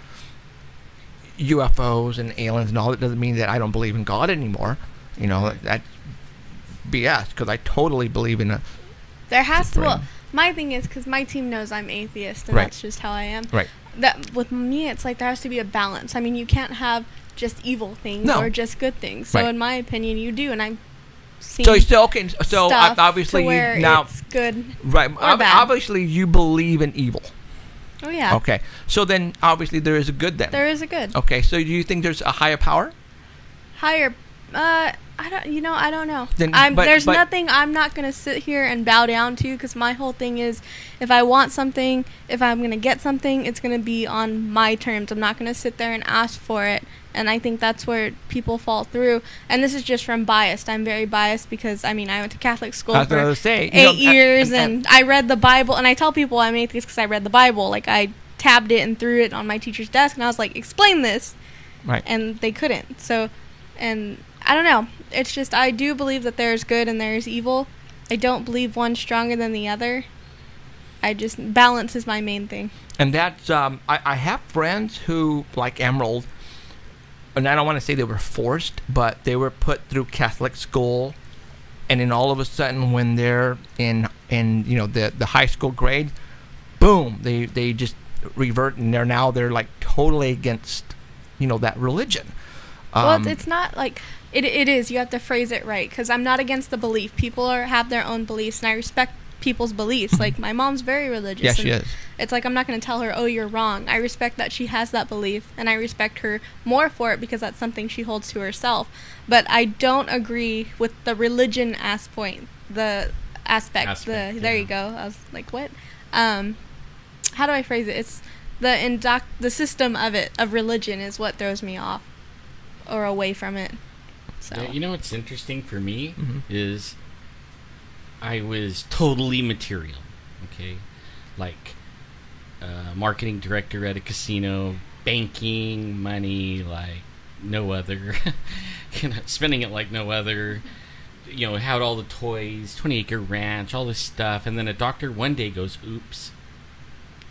UFOs and aliens and all, it doesn't mean that I don't believe in God anymore. That's BS, because I totally believe in there has to. Well, my thing is because my team knows I'm atheist, and that's just how I am. Right. That with me, it's like there has to be a balance. You can't have just evil things or just good things. So in my opinion, you do, and I'm. So obviously you now it's good. Right. Obviously, you believe in evil. Oh yeah. Okay. So then, obviously, there is a good then. There is a good. Okay. So do you think there's a higher power? Higher. I I don't know. Then, there's nothing I'm not going to sit here and bow down to, because my whole thing is, if I want something, if I'm going to get something, it's going to be on my terms. I'm not going to sit there and ask for it. And I think that's where people fall through. And this is just from biased. I'm very biased because, I went to Catholic school for 8 years, and I read the Bible. And I tell people I'm atheist because I read the Bible. Like, I tabbed it and threw it on my teacher's desk, and I was like, explain this. Right. And they couldn't. So, and I don't know. It's just, I do believe that there's good and there's evil. I don't believe one's stronger than the other. Balance is my main thing. And that's, I have friends who, like Emerald, and I don't want to say they were forced, but they were put through Catholic school, and then all of a sudden when they're in the high school grade, boom, they just revert, and they're like totally against that religion. Well, it's not like it is. You have to phrase it right, because I'm not against the belief. People have their own beliefs, and I respect people's beliefs. Like, my mom's very religious. Yes, she is. It's like, I'm not going to tell her, oh, you're wrong. I respect that she has that belief, and I respect her more for it because that's something she holds to herself. But I don't agree with the religion aspect. There you go. I was like, what? How do I phrase it? It's the system of religion is what throws me off or away from it. So. Yeah, what's interesting for me is I was totally material, okay? Like, marketing director at a casino, banking money like no other, spending it like no other, had all the toys, 20-acre ranch, all this stuff, and then a doctor one day goes, oops,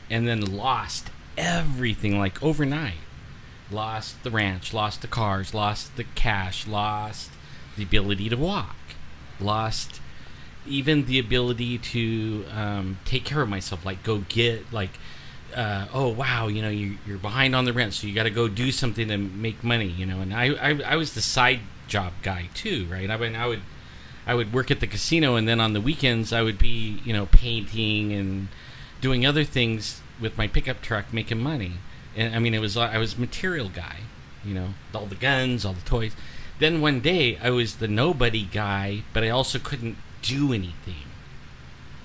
and then lost everything, like overnight. Lost the ranch, lost the cars, lost the cash, lost the ability to walk, lost even the ability to take care of myself, like go get, like, oh wow, you're behind on the rent, so you got to go do something to make money, and I was the side job guy too, right? I would work at the casino, and then on the weekends I would be, painting and doing other things with my pickup truck, making money. And I was material guy, all the guns, all the toys. Then one day I was the nobody guy, but I also couldn't do anything.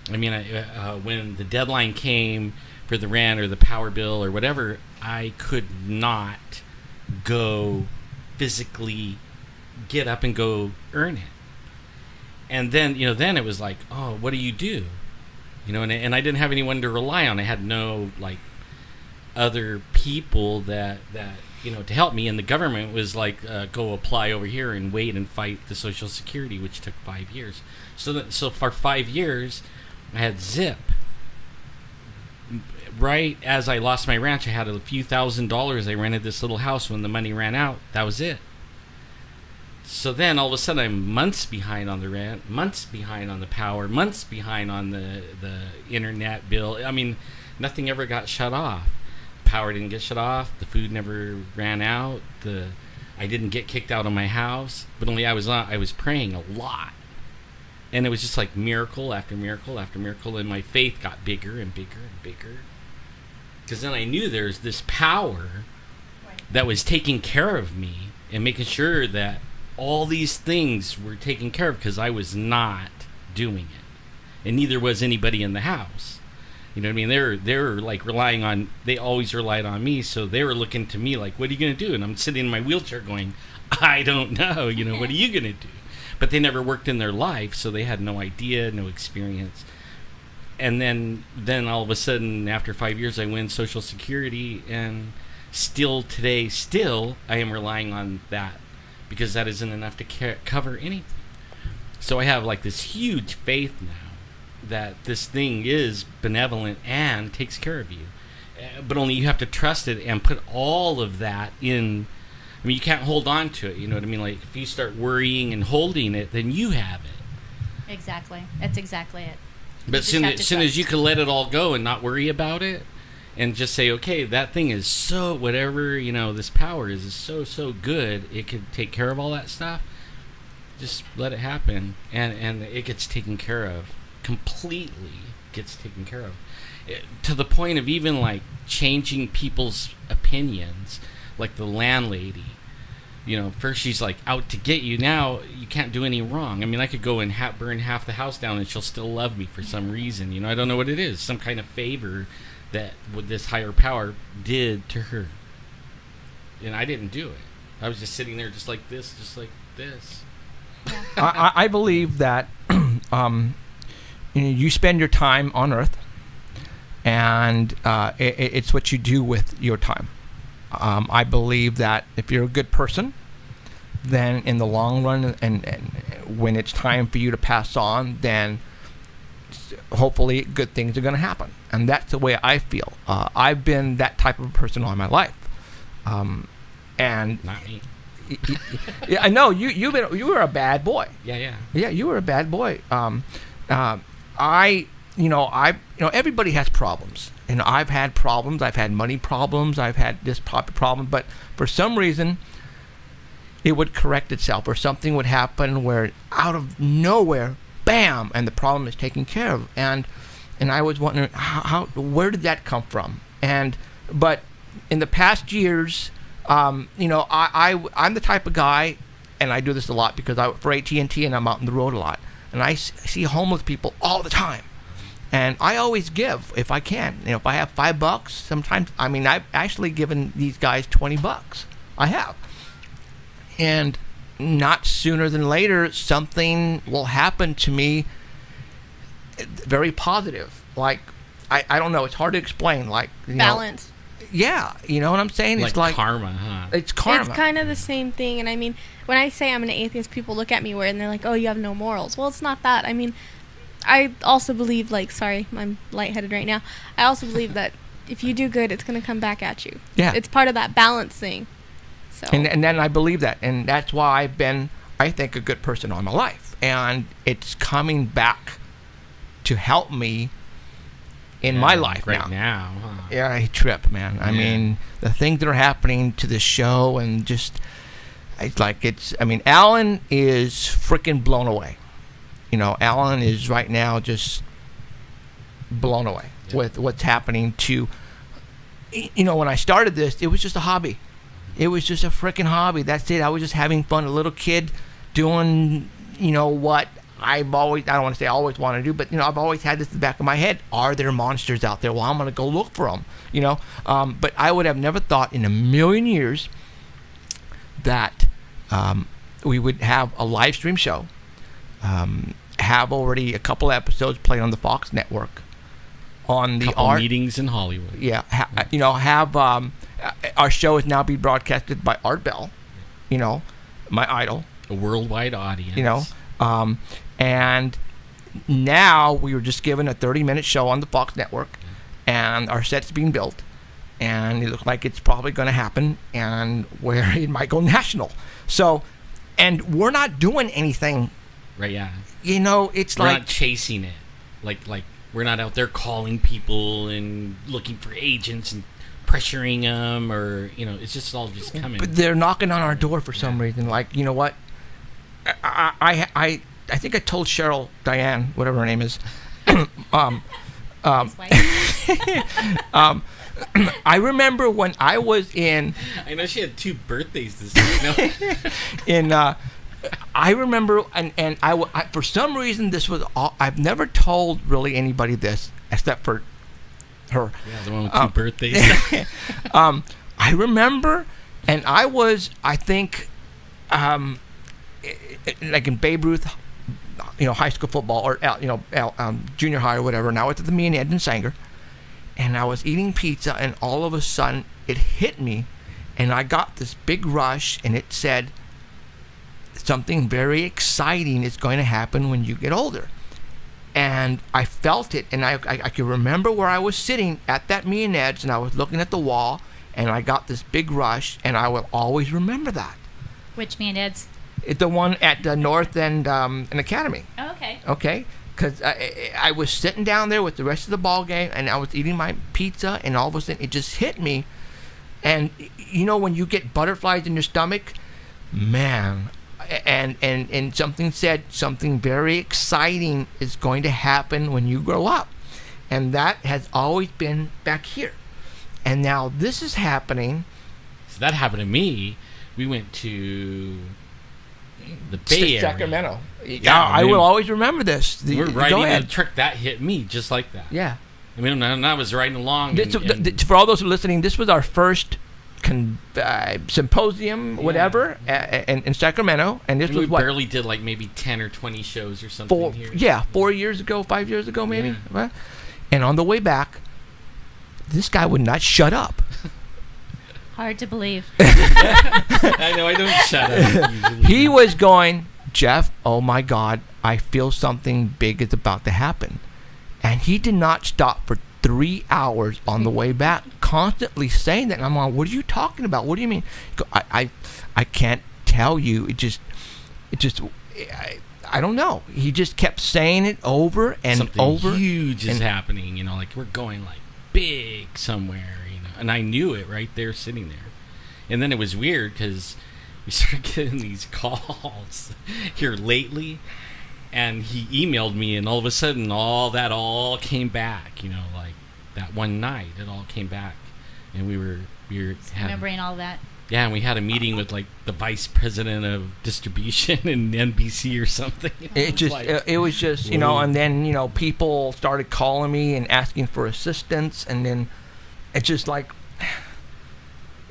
When the deadline came for the rent or the power bill or whatever, I could not go physically get up and go earn it. And then, then it was like, oh, what do you do? And I didn't have anyone to rely on. I had no, like, other people that to help me, and the government was like, go apply over here and wait and fight the Social Security, which took 5 years. So for 5 years I had zip. Right as I lost my ranch, I had a few $1,000s. I rented this little house. When the money ran out, that was it. So then all of a sudden I'm months behind on the rent, months behind on the power, months behind on the internet bill. Nothing ever got shut off. Power didn't get shut off. The food never ran out. I didn't get kicked out of my house. But only I was praying a lot, and it was just like miracle after miracle after miracle. And my faith got bigger and bigger and bigger, because then I knew there's this power that was taking care of me and making sure that all these things were taken care of, because I was not doing it, and neither was anybody in the house. They were like they always relied on me, so they were looking to me like, what are you going to do? And I'm sitting in my wheelchair going, I don't know, what are you going to do? But they never worked in their life, so they had no idea, no experience. And then all of a sudden, after 5 years, I win Social Security, and today, I am relying on that, because that isn't enough to cover anything. So I have like this huge faith now that this thing is benevolent and takes care of you, but only you have to trust it and put all of that in. You can't hold on to it, Like, if you start worrying and holding it, then you have it. Exactly. That's exactly it. But as soon as you can let it all go and not worry about it, and just say, okay, that thing is so whatever, this power is so good, it can take care of all that stuff. Just let it happen, and it gets taken care of. Completely gets taken care of, to the point of even like changing people's opinions. Like the landlady, first she's like out to get you. Now you can't do any wrong. I mean, I could go and burn half the house down and she'll still love me for some reason. I don't know what it is. Some kind of favor that what this higher power did to her. And I didn't do it. I was just sitting there just like this. I believe that you spend your time on Earth, and it's what you do with your time. I believe that if you're a good person, then in the long run, and when it's time for you to pass on, then hopefully good things are going to happen. And that's the way I feel. I've been that type of person all my life. And not me. Yeah, I know you were a bad boy. Yeah, you were a bad boy. Everybody has problems, and I've had problems. I've had money problems. I've had this problem, but for some reason, it would correct itself, or something would happen where out of nowhere, bam, and the problem is taken care of. And I was wondering where did that come from? But in the past years, I'm the type of guy, and I do this a lot because I work for AT&T and I'm out on the road a lot, and I see homeless people all the time, and I always give if I can. If I have $5, sometimes I've actually given these guys $20. I have, and not sooner than later something will happen to me. Very positive, like I don't know. It's hard to explain. Like balance. Yeah, you know what I'm saying? Like it's like karma, huh? It's karma. It's kind of the same thing. And I mean, when I say I'm an atheist, people look at me weird and they're like, "Oh, you have no morals." Well, it's not that. I mean, I also believe, sorry, I'm lightheaded right now. I also believe that if you do good, it's going to come back at you. Yeah. It's part of that balance thing. So. And then I believe that, and that's why I've been, I think, a good person all my life, and it's coming back to help me in my life right now. Huh? Yeah, I trip, man. I mean, the things that are happening to this show, and just, Alan is freaking blown away. Alan is right now just blown away with what's happening to, when I started this, it was just a hobby. It was just a freaking hobby. That's it. I was just having fun. A little kid doing, what I don't want to say I always want to do, but I've always had this in the back of my head. Are there monsters out there? Well, I'm going to go look for them. But I would have never thought in a million years that we would have a live stream show, have already a couple episodes played on the Fox network, on the couple meetings in Hollywood. Yeah, have our show is now being broadcasted by Art Bell, my idol, a worldwide audience. And now we were just given a 30-minute show on the Fox network, and our set's being built, and it looks like it's probably going to happen, and where it might go national. So, and we're not doing anything. Right, yeah. It's we're not chasing it. Like we're not out there calling people and looking for agents and pressuring them, or, it's just all just coming. But they're knocking on our door for some reason. Like, you know what? I think I told Cheryl, Diane, whatever her name is. I remember when I was in. I know she had 2 birthdays this week. I remember, and I for some reason this was all. I've never told really anybody this except for her. Yeah, the one with 2 birthdays. I remember, and I think, like in Babe Ruth, high school football, or junior high or whatever. And I was at the Me and Ed in Sanger, and I was eating pizza, and all of a sudden it hit me, and I got this big rush, and it said, something very exciting is going to happen when you get older. And I felt it, and I can remember where I was sitting at that Me and Ed's, and I was looking at the wall, and I got this big rush, and I will always remember that. Which Me and Ed's? The one at the North End Academy. Oh, okay. Okay, because I was sitting down there with the rest of the ball game, and I was eating my pizza, and all of a sudden it just hit me. And when you get butterflies in your stomach, man, and something said something very exciting is going to happen when you grow up, and that has always been back here, and now this is happening. So that happened to me We went to the Bay Area. Sacramento. Yeah, I will always remember this. We're riding in a truck that hit me just like that. Yeah. I mean, and I was riding along. For all those who are listening, this was our first symposium, whatever, in Sacramento, and this was we what? barely did like maybe 10 or 20 shows or something here. 4 years ago, 5 years ago, maybe. Yeah. And on the way back, this guy would not shut up. Hard to believe. I know, I don't shut up usually. He was going, Jeff, oh my God, I feel something big is about to happen. And he did not stop for 3 hours on the way back, constantly saying that. And I'm like, what are you talking about? What do you mean? I can't tell you. I don't know. He just kept saying it over and Something over. Huge is happening, like we're going like big somewhere, and I knew it right there sitting there. And then it was weird because we started getting these calls here lately, and he emailed me, and all of a sudden all came back, like that one night it all came back, and we were remembering all that. Yeah, and we had a meeting with like the vice president of distribution in NBC or something. It was just and then people started calling me and asking for assistance, and then it's just like,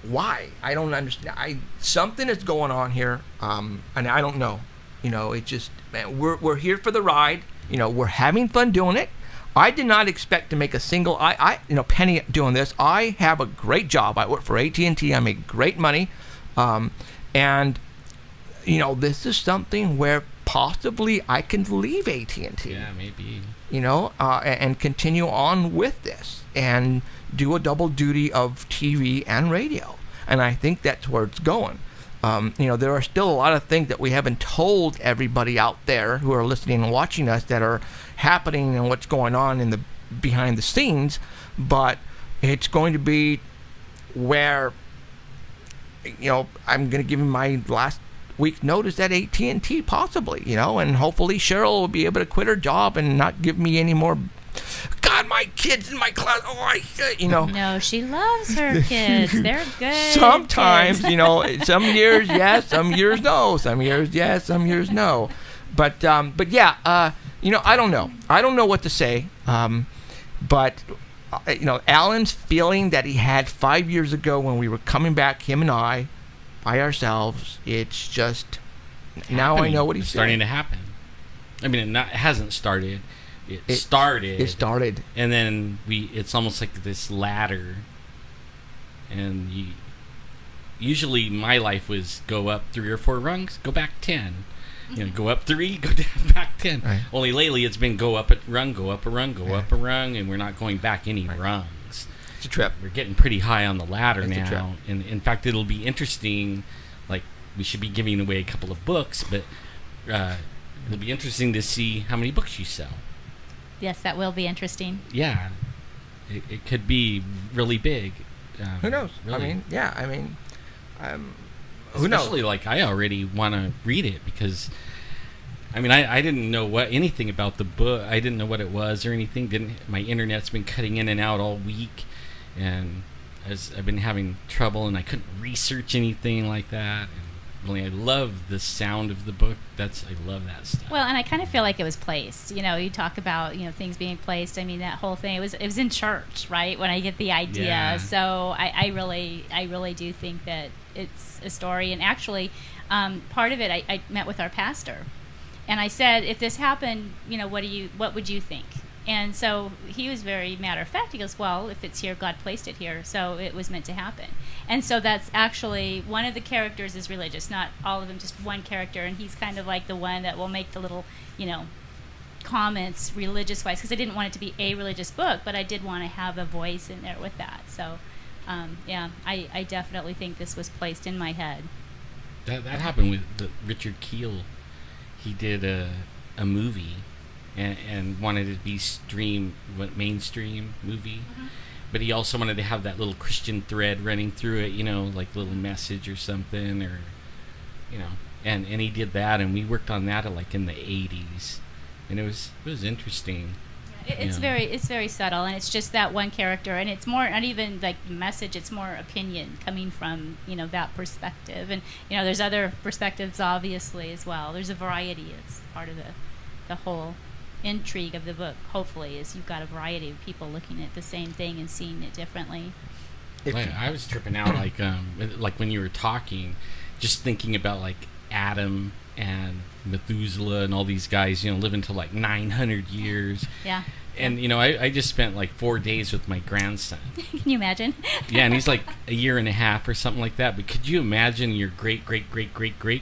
why? I don't understand. Something is going on here, and I don't know. It just, man, we're here for the ride. We're having fun doing it. I did not expect to make a single penny doing this. I have a great job. I work for AT&T. I make great money, and this is something where possibly I can leave AT&T. Yeah, maybe. And continue on with this and do a double duty of TV and radio. And I think that's where it's going. There are still a lot of things that we haven't told everybody out there who are listening and watching us that are happening and what's going on in the behind the scenes, but it's going to be where I'm going to give him my last week's notice at AT&T possibly, and hopefully Cheryl will be able to quit her job and not give me any more. God, my kids in my class. No, she loves her kids. They're good. Sometimes, some years yes, some years no. Some years yes, some years no. But yeah, I don't know. I don't know what to say. But Alan's feeling that he had 5 years ago when we were coming back, him and I, by ourselves. It's just now I know what he's starting to happen. I mean, it hasn't started. It started, and then it's almost like this ladder. And usually my life was go up 3 or 4 rungs, go back 10. Go up 3, go down, back 10. Right. Only lately it's been go up a rung, go up a rung, go up a rung, and we're not going back any rungs. It's a trip. We're getting pretty high on the ladder now. And in fact, it'll be interesting. Like, we should be giving away a couple of books, but it'll be interesting to see how many books you sell. Yes, that will be interesting. Yeah, it could be really big. Who knows? Really. Who knows? Especially, like, I already want to read it because, I didn't know anything about the book. I didn't know what it was or anything. My internet's been cutting in and out all week, and I've been having trouble, and I couldn't research anything like that. I love the sound of the book. I love that stuff. Well, and I kind of feel like it was placed. You talk about things being placed. That whole thing. It was in church, right? When I get the idea. Yeah. So I really do think that it's a story. And actually, part of it, I met with our pastor, and I said, if this happened, what would you think? And so he was very matter of fact. He goes, well, if it's here, God placed it here, so it was meant to happen. And so that's actually, one of the characters is religious, not all of them, just one character, and he's kind of like the one that will make the little, comments religious-wise, because I didn't want it to be a religious book, but I did want to have a voice in there with that. So, I definitely think this was placed in my head. That happened with Richard Keel. He did a movie. And wanted it to be mainstream movie, but he also wanted to have that little Christian thread running through it, like a little message or something, or and he did that, and we worked on that like in the 80s, and it was interesting. It's very subtle, and it's just that one character, and it's more not even like message. It's more opinion coming from that perspective, and there's other perspectives obviously as well. There's a variety. It's part of the whole intrigue of the book. Hopefully, is you've got a variety of people looking at the same thing and seeing it differently. I was tripping out like when you were talking, just thinking about like Adam and Methuselah and all these guys, living to like 900 years. Yeah. And I just spent like 4 days with my grandson. Can you imagine? Yeah, and he's like a year and a half or something like that. But could you imagine your great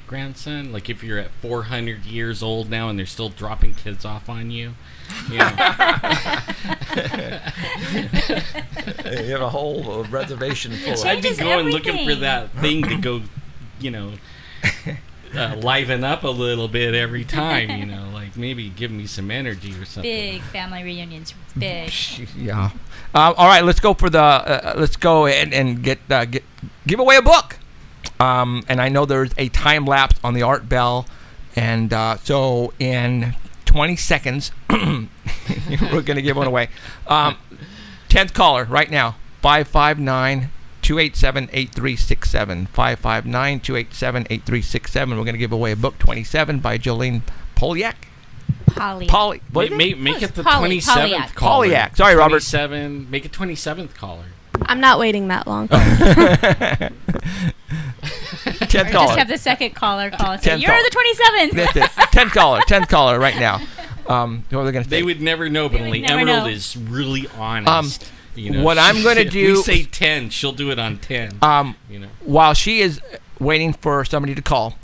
grandson? Like if you're at 400 years old now and they're still dropping kids off on you. You have a whole reservation full of. I'd be going looking for that thing to go, liven up a little bit every time, like maybe give me some energy or something. Big family reunions, big. Yeah. All right, let's go for the. Let's go ahead and give away a book. And I know there's a time lapse on the Art Bell, and so in 20 seconds, we're going to give one away. 10th caller right now, 559-287-8367. 559-287-8367. We're going to give away a book, 27, by Jolene Polyack. Make it the 27th caller. Polyack. Sorry, Robert. 27. Make it 27th caller. I'm not waiting that long. 10th caller. Just have the second caller call and say, you're caller. the 27th. That's it. 10th caller right now. What are they going to say? They would never know, but only Emerald is really honest. What I'm going to do... If we say 10, she'll do it on 10. While she is waiting for somebody to call,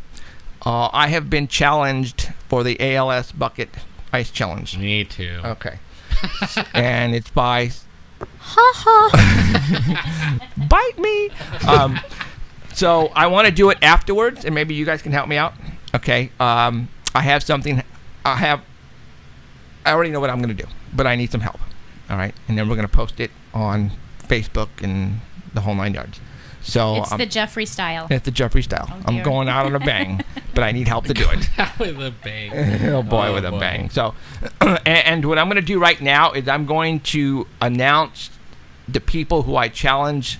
I have been challenged for the ALS Bucket Ice Challenge. Me too. Okay. And it's by... Ha ha. Bite me. So I want to do it afterwards, and maybe you guys can help me out. Okay. I have something... I already know what I'm going to do, but I need some help. All right, and then we're going to post it on Facebook and the whole 9 yards. So it's the Jeffrey style. It's the Jeffrey style. Oh, I'm going out on a bang, but I need help to do it. With a bang. Oh boy, with a bang. So, and what I'm going to do right now is I'm going to announce the people who I challenge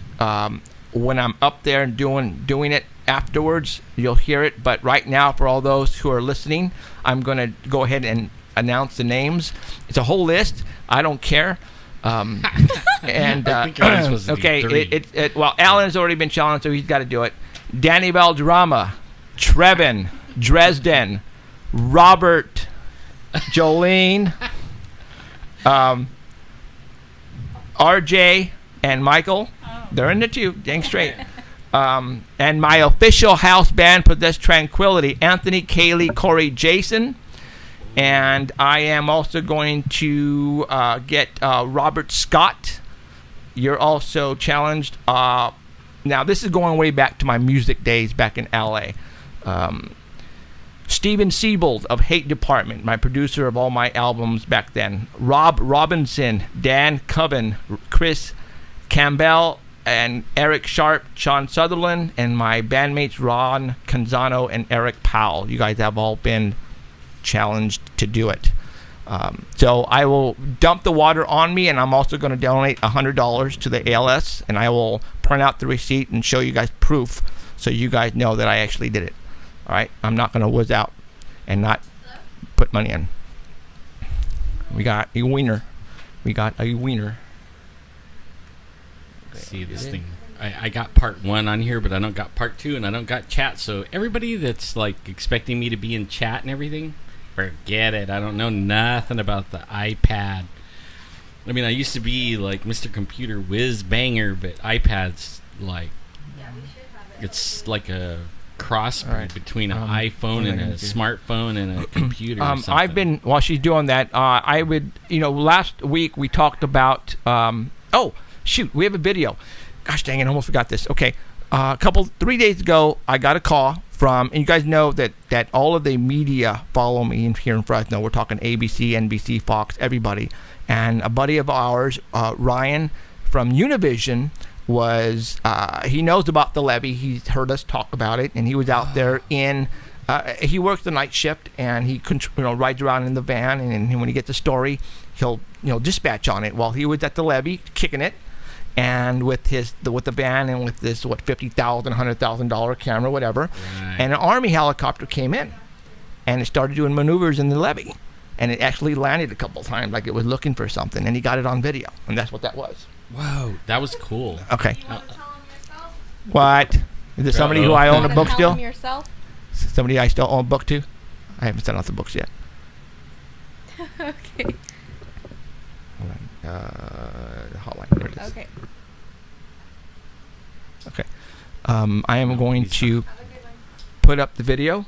when I'm up there and doing it. Afterwards, you'll hear it. But right now, for all those who are listening, I'm going to go ahead and announce the names. It's a whole list. I don't care. And okay, well, Alan has already been challenged, so he's got to do it. Danny Valderrama, Trevin, Dresden, Robert, Jolene, RJ, and Michael. They're in the two, dang straight. And my official house band, Possess Tranquility, Anthony, Kaylee, Corey, Jason. And I am also going to get Robert Scott. You're also challenged. Now, this is going way back to my music days back in L.A. Steven Siebold of Hate Department, my producer of all my albums back then. Rob Robinson, Dan Coven, Chris Campbell, and Eric Sharp, Sean Sutherland, and my bandmates Ron Canzano and Eric Powell. You guys have all been challenged to do it. So I will dump the water on me, and I'm also going to donate $100 to the ALS, and I will print out the receipt and show you guys proof so you guys know that I actually did it. All right? I'm not going to whiz out and not put money in. We got a wiener. See this thing. I got part 1 on here, but I don't got part 2, and I don't got chat. So everybody that's like expecting me to be in chat and everything, forget it. I don't know nothing about the iPad. I mean, I used to be like Mr. Computer whiz banger, but iPad's like, it's like a crossbreed between an iPhone and a smartphone and a computer. Or something. I've been, while she's doing that, I would, last week we talked about, oh, shoot, we have a video. Gosh dang it, I almost forgot this. Okay, 3 days ago, I got a call from, and you guys know that all of the media follow me here in Fresno. We're talking ABC, NBC, Fox, everybody. And a buddy of ours, Ryan from Univision, he knows about the levee. He's heard us talk about it, and he was out there he works the night shift, and he rides around in the van, and when he gets a story, he'll dispatch on it while he was at the levee kicking it, and with the band and with this $50,000, $100,000 camera, whatever, Right. and an Army helicopter came in, and it started doing maneuvers in the levee, and it actually landed a couple times like it was looking for something, and he got it on video, and that's what that was. Whoa, that was cool. Okay. What? Is it somebody who I own a book Tell still? him yourself. Somebody I still own a book to? I haven't sent out the books yet. Okay. Hold on. The hotline. There it is. Okay. Okay. I am going to put up the video.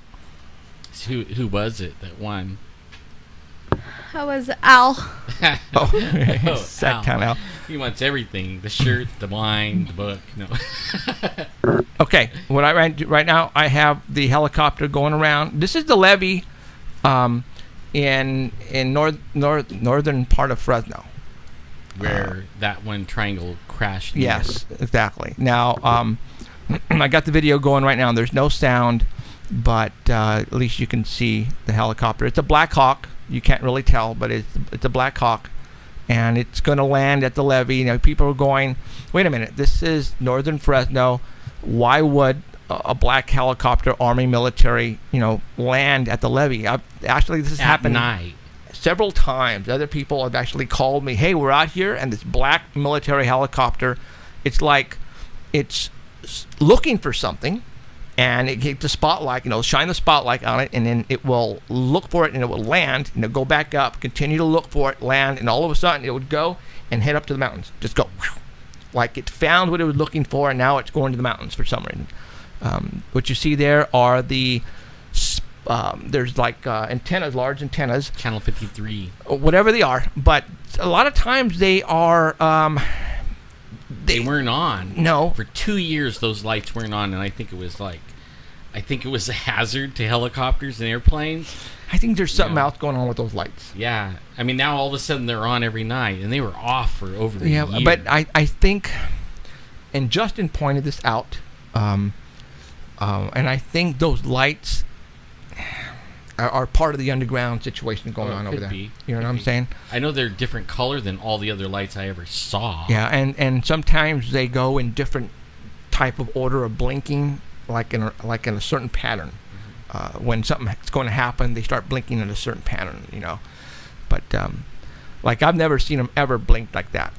Who was it that won? That was Al. Oh, Sacktown Al. He wants everything: the shirt, the wine, the book. No. Okay. What I right now, I have the helicopter going around. This is the levee, in northern part of Fresno. Where that one triangle crashed. near. Yes, exactly. Now, I got the video going right now. There's no sound, but at least you can see the helicopter. It's a Black Hawk. You can't really tell, but it's a Black Hawk, and it's going to land at the levee. You know, people are going, wait a minute, this is northern Fresno. Why would a black helicopter, Army, military, land at the levee? Actually, this has happened night. several times. Other people have actually called me, hey, we're out here, and this black military helicopter, it's like it's looking for something, and it gets the spotlight, shine the spotlight on it, and then it will look for it, and it will land, and it'll go back up, continue to look for it, land, and all of a sudden it would go and head up to the mountains. Just go. Like it found what it was looking for, and now it's going to the mountains for some reason. What you see there are the there's like antennas, large antennas, Channel 53. whatever they are, but a lot of times they are They weren't on. No. For 2 years, those lights weren't on, and I think it was a hazard to helicopters and airplanes. I think there's something else going on with those lights. Yeah. I mean, now all of a sudden they're on every night, and they were off for over a year. But I think, and Justin pointed this out, and I think those lights are part of the underground situation going on over there. Be. You know what I'm saying? I know they're different color than all the other lights I ever saw. Yeah, and sometimes they go in different type of order of blinking, like in a certain pattern. When something's going to happen, they start blinking in a certain pattern, But like I've never seen them ever blink like that.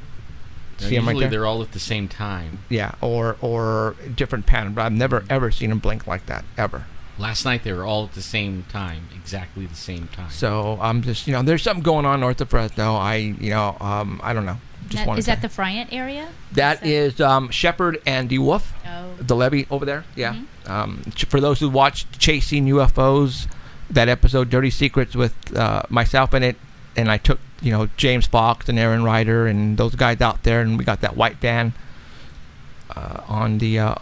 See them right usually there? they're all at the same time. Yeah, or different pattern. But I've never ever seen them blink like that ever. Last night they were all at the same time, exactly the same time. So I'm just, there's something going on north of Fresno. I don't know. Just Is that the Friant area? That is Shepherd and DeWolf, the levee over there. Yeah. For those who watched Chasing UFOs, that episode, Dirty Secrets, with myself in it, and I took James Fox and Aaron Ryder and those guys out there, and we got that white van on the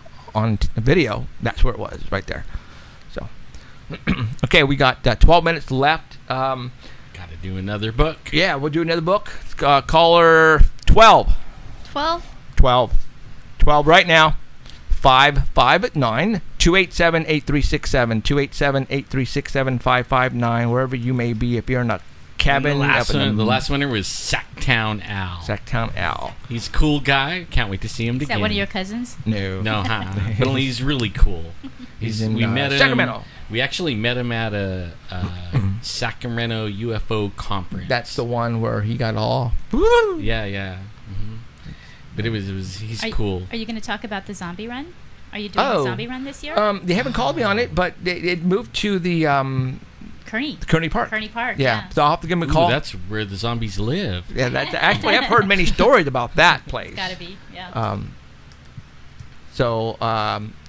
video. That's where it was, right there. So, okay, we got 12 minutes left. Got to do another book. Yeah, we'll do another book. Caller 12. 12 right now. 559 287-8367 287-8367 559, wherever you may be. If you're in a cabin, the last winner was Sacktown Al. He's a cool guy. Can't wait to see him again. Is that one of your cousins? No, but he's really cool. He's in we met him, Sacramento. We actually met him at a Sacramento UFO conference. That's the one where he got all. Yeah. Mm-hmm. But he's cool. Are you going to talk about the zombie run? Are you doing the zombie run this year? They haven't called me on it, but it moved to the Kearney Park. Kearney Park. Yeah. So I'll have to give him a call. That's where the zombies live. Yeah, that's actually I've heard many stories about that place. It's got to be. Yeah. So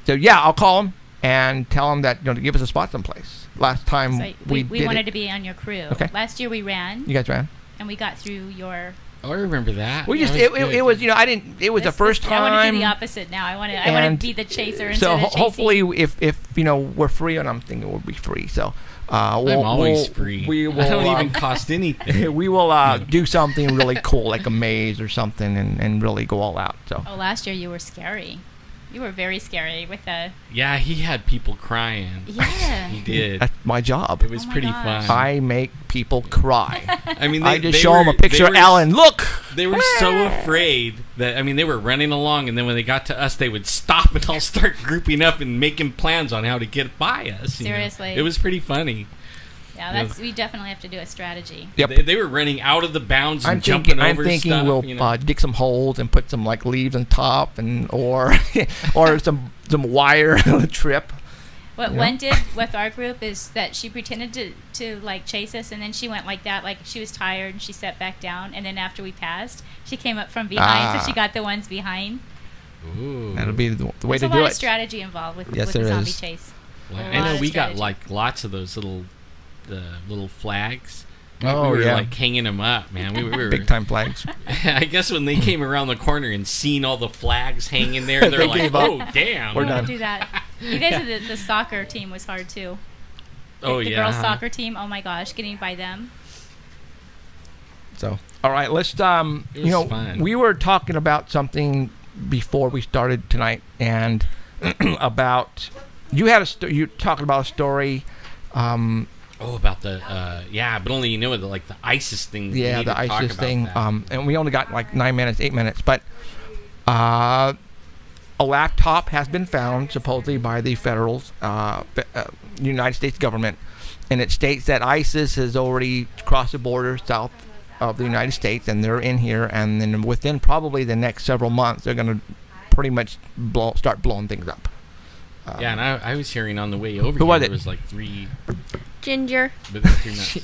yeah, I'll call him and tell him that to give us a spot someplace. Last time we wanted to be on your crew. Okay. Last year we ran. You guys ran. And we got through your. Oh, I remember that. We just it was I didn't. It was the first time. I want to do the opposite now. I want to be the chaser instead of chasing. So hopefully, if we're free, and I'm thinking we'll be free. So I'm always free. We will, I don't even cost anything. We will do something really cool, like a maze or something, and really go all out. So. Oh, last year you were scary. You were very scary with the. Yeah, he had people crying. Yeah. He did. That's my job. It was Oh my pretty gosh. fun. I make people cry. I mean, I just show them a picture of Alan. Look! They were so afraid that, I mean, they were running along, and then when they got to us, they would stop and all start grouping up and making plans on how to get by us. you know. Seriously. It was pretty funny. Yeah, we definitely have to do a strategy. Yep. They were running out of the bounds and jumping over I'm thinking stuff. we'll you know. dig some holes and put some like leaves on top, and or some wire trip. What Yeah. one did with our group is that she pretended to like chase us, and then she went like that, like she was tired, and she sat back down, and then after we passed, she came up from behind, so she got the ones behind. Ooh. That'll be the way There's to a do lot it. of strategy involved with Yes, the there zombie is. chase. Well, A I lot know of we got strategy. like lots of those little flags. Oh, we were yeah. like hanging them up, man. We were Big time flags. I guess when they came around the corner and seen all the flags hanging there, they're They like, gave up. "Oh, damn!" We're I done. want to do that. You guys, the soccer team was hard too. Oh the yeah. girls' soccer team. Oh my gosh, getting by them. So, all right, let's It was fun. we were talking about something before we started tonight, and about you had you talking about a story. Oh, about the but only you know the ISIS thing. we Yeah, need the to talk ISIS about thing. that. And we only got like 9 minutes, 8 minutes, but a laptop has been found supposedly by the United States government, and it states that ISIS has already crossed the border south of the United States, and they're in here, and then within probably the next several months, they're going to pretty much start blowing things up. Yeah, and I was hearing on the way over Who here was there it? was like three. Ginger. But they're too nuts.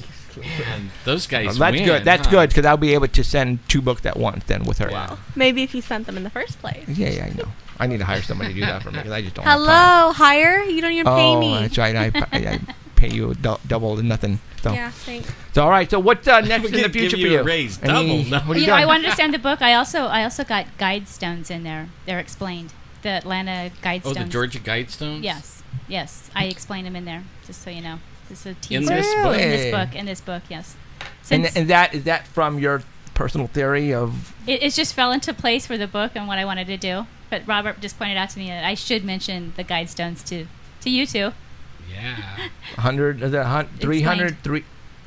And those guys That's win, good. That's huh? good, because I'll be able to send 2 books at once then with her. Wow. Maybe if you sent them in the first place. Yeah, I know. I need to hire somebody to do that for me, because I just don't have time. Hello, hire? You don't even pay Oh, me. that's right. I pay you double to nothing. So, Yeah, thanks. so all right. So what's next in the Give future for you you? a raise, Any- double, no. What are you You know, I doing? want to understand the book. I also got guide stones in there. They're explained. The Atlanta guide Oh, stones. the Georgia Guidestones? Yes. I explain them in there, just so you know. This is a In teaser. this book? In this book, yes. And, Since and that is that from your personal theory of? it just fell into place for the book and what I wanted to do. But Robert just pointed out to me that I should mention the guide stones to you two. Yeah. 100, is that 300,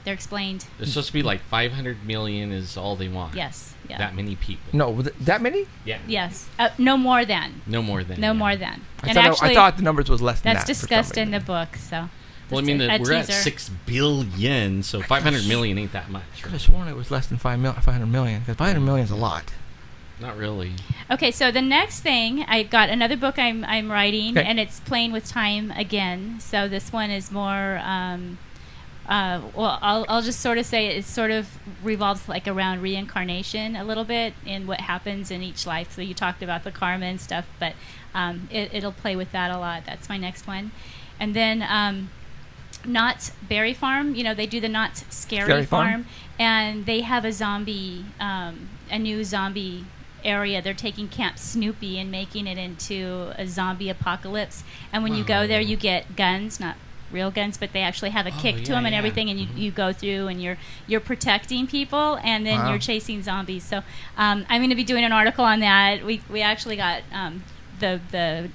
They're explained. There's supposed to be like 500 million is all they want. Yes. Yeah. That many people. No, was it that many? Yeah. Yes. No more than. No more than. No yeah. more than. I And thought, actually, I thought the numbers was less than that's that. for some discussed in the reason. book. So. Well, I just mean, a we're at teaser. 6 billion, so 500 million ain't that much. I could have sworn it was less than 500 million, because 500 million is a lot. Not really. Okay, so the next thing, I got another book I'm writing, Okay. and it's Playing with Time again. So this one is more, well, I'll just sort of say it sort of revolves like around reincarnation a little bit and what happens in each life. So you talked about the karma and stuff, but it'll play with that a lot. That's my next one. And then Knott's Berry Farm, you know, they do the Knott's Scary Farm, and they have a zombie, a new zombie area. They're taking Camp Snoopy and making it into a zombie apocalypse. And when you go there, you get guns, not real guns, but they actually have a kick to yeah, them and yeah. everything. And you go through and you're protecting people, and then Wow. you're chasing zombies. So I'm going to be doing an article on that. We actually got the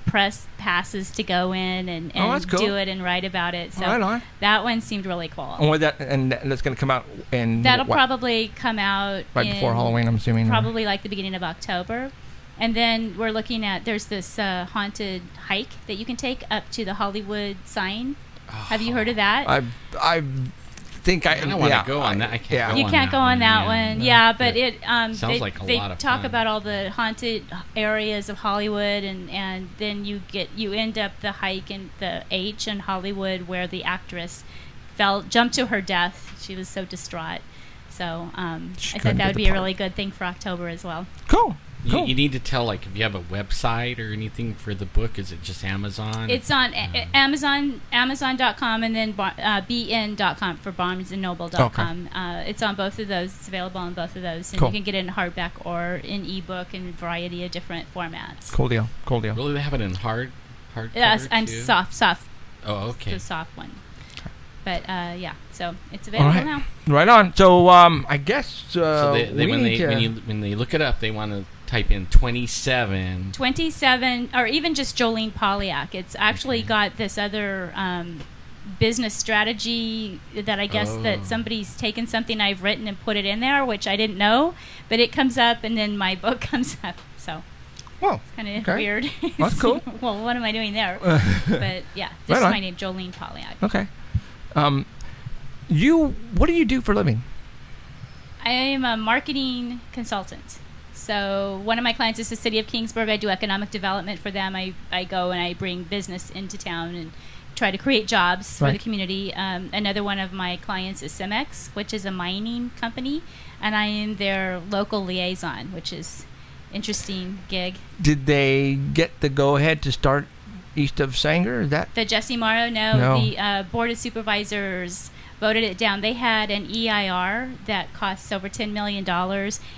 press passes to go in and Oh, that's cool. do it and write about it. So Right on. that one seemed really cool. And that's going to come out in That'll what? probably come out right before in Halloween, I'm assuming. probably like the beginning of October. And then we're looking at, there's this haunted hike that you can take up to the Hollywood sign. Have you heard of that? I think I don't want to go on that. I can't yeah. go You on can't that go on one, that yeah. one. No. Yeah, but Yeah. it Sounds they, like a they lot of talk fun. about all the haunted areas of Hollywood, and then you end up the hike in the H in Hollywood where the actress jumped to her death. She was so distraught. So I couldn't thought do that would the be a part. really good thing for October as well. Cool. You need to tell, like, if you have a website or anything for the book. Is it just Amazon? It's on Amazon.com and then BN.com for BarnesandNoble.com. It's on both of those. It's available on both of those. And Cool. you can get it in hardback or in ebook in a variety of different formats. Cool deal. Cool deal. Really, they have it in hard Yes, cover, and too? soft. Oh, okay. The soft one. But yeah, so it's available now. Right on. So I guess So when they look it up, they want to type in 27. 27, or even just Jolene Polyack. It's actually got this other business strategy that I guess that somebody's taken something I've written and put it in there, which I didn't know, but it comes up and then my book comes up. So well, it's kind of weird. That's cool. Well, what am I doing there? But yeah, this is my name, Jolene Polyack. Okay. What do you do for a living? I am a marketing consultant. So one of my clients is the city of Kingsburg. I do economic development for them. I go and I bring business into town and try to create jobs for the community. Another one of my clients is Cemex, which is a mining company, and I am their local liaison, which is interesting gig. Did they get the go-ahead to start east of Sanger? Is that the Jesse Morrow? No. The Board of Supervisors voted it down. They had an EIR that costs over $10 million,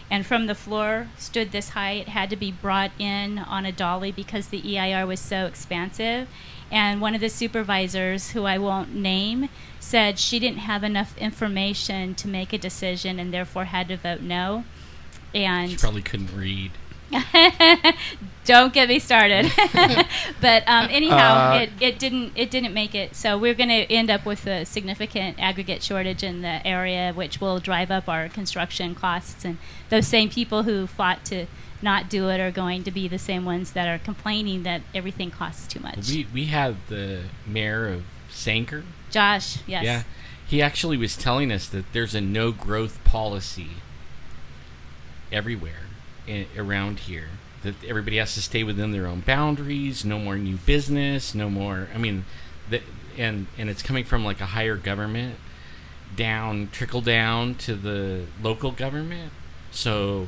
and from the floor stood this high. It had to be brought in on a dolly because the EIR was so expansive. And one of the supervisors, who I won't name, said she didn't have enough information to make a decision and therefore had to vote no. And she probably couldn't read. Don't get me started. But anyhow, it didn't make it. So we're going to end up with a significant aggregate shortage in the area, which will drive up our construction costs. And those same people who fought to not do it are going to be the same ones that are complaining that everything costs too much. We had the mayor of Sanger, Josh. Yes. Yeah, he actually was telling us that there's a no growth policy everywhere around here, that everybody has to stay within their own boundaries, no more new business, no more, I mean, and it's coming from like a higher government trickle down to the local government. So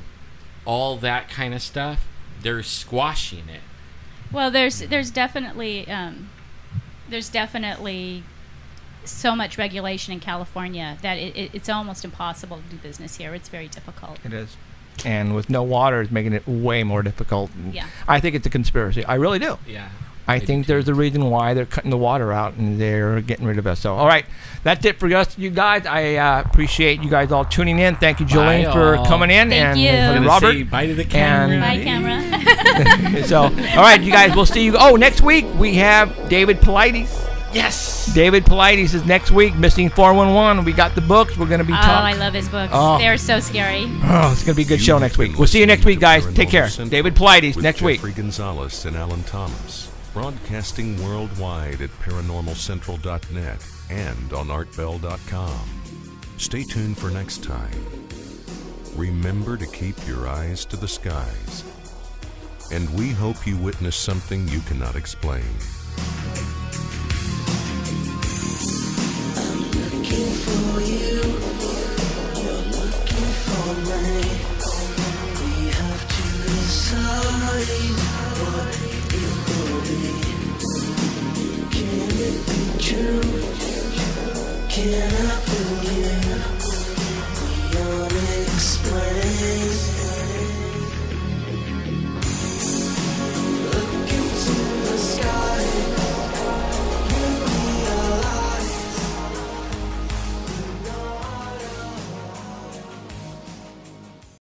all that kind of stuff, they're squashing it. Well, there's definitely so much regulation in California that it's almost impossible to do business here. It's very difficult. It is. And with no water, it's making it way more difficult. Yeah. I think it's a conspiracy. I really do. Yeah. I think there's a reason why they're cutting the water out and they're getting rid of us. So, all right. That's it for us, you guys. I appreciate you guys all tuning in. Thank you, Jolene, for coming in. Thank you. And Robert. Say bye to the camera. Bye, camera. So, all right, you guys, we'll see you. Oh, next week we have David Politis. Yes. David Politis is next week. Missing 411. We got the books. We're going to be talking. Oh, I love his books. They're so scary. Oh, it's going to be a good show next week. We'll see you next week, guys. Take care. David Politis next week. Jeffrey Gonzalez and Alan Thomas. Broadcasting worldwide at ParanormalCentral.net and on ArtBell.com. Stay tuned for next time. Remember to keep your eyes to the skies. And we hope you witness something you cannot explain. Looking for you, you're looking for me. We have to decide what it will be. Can it be true? Can I believe the unexplained?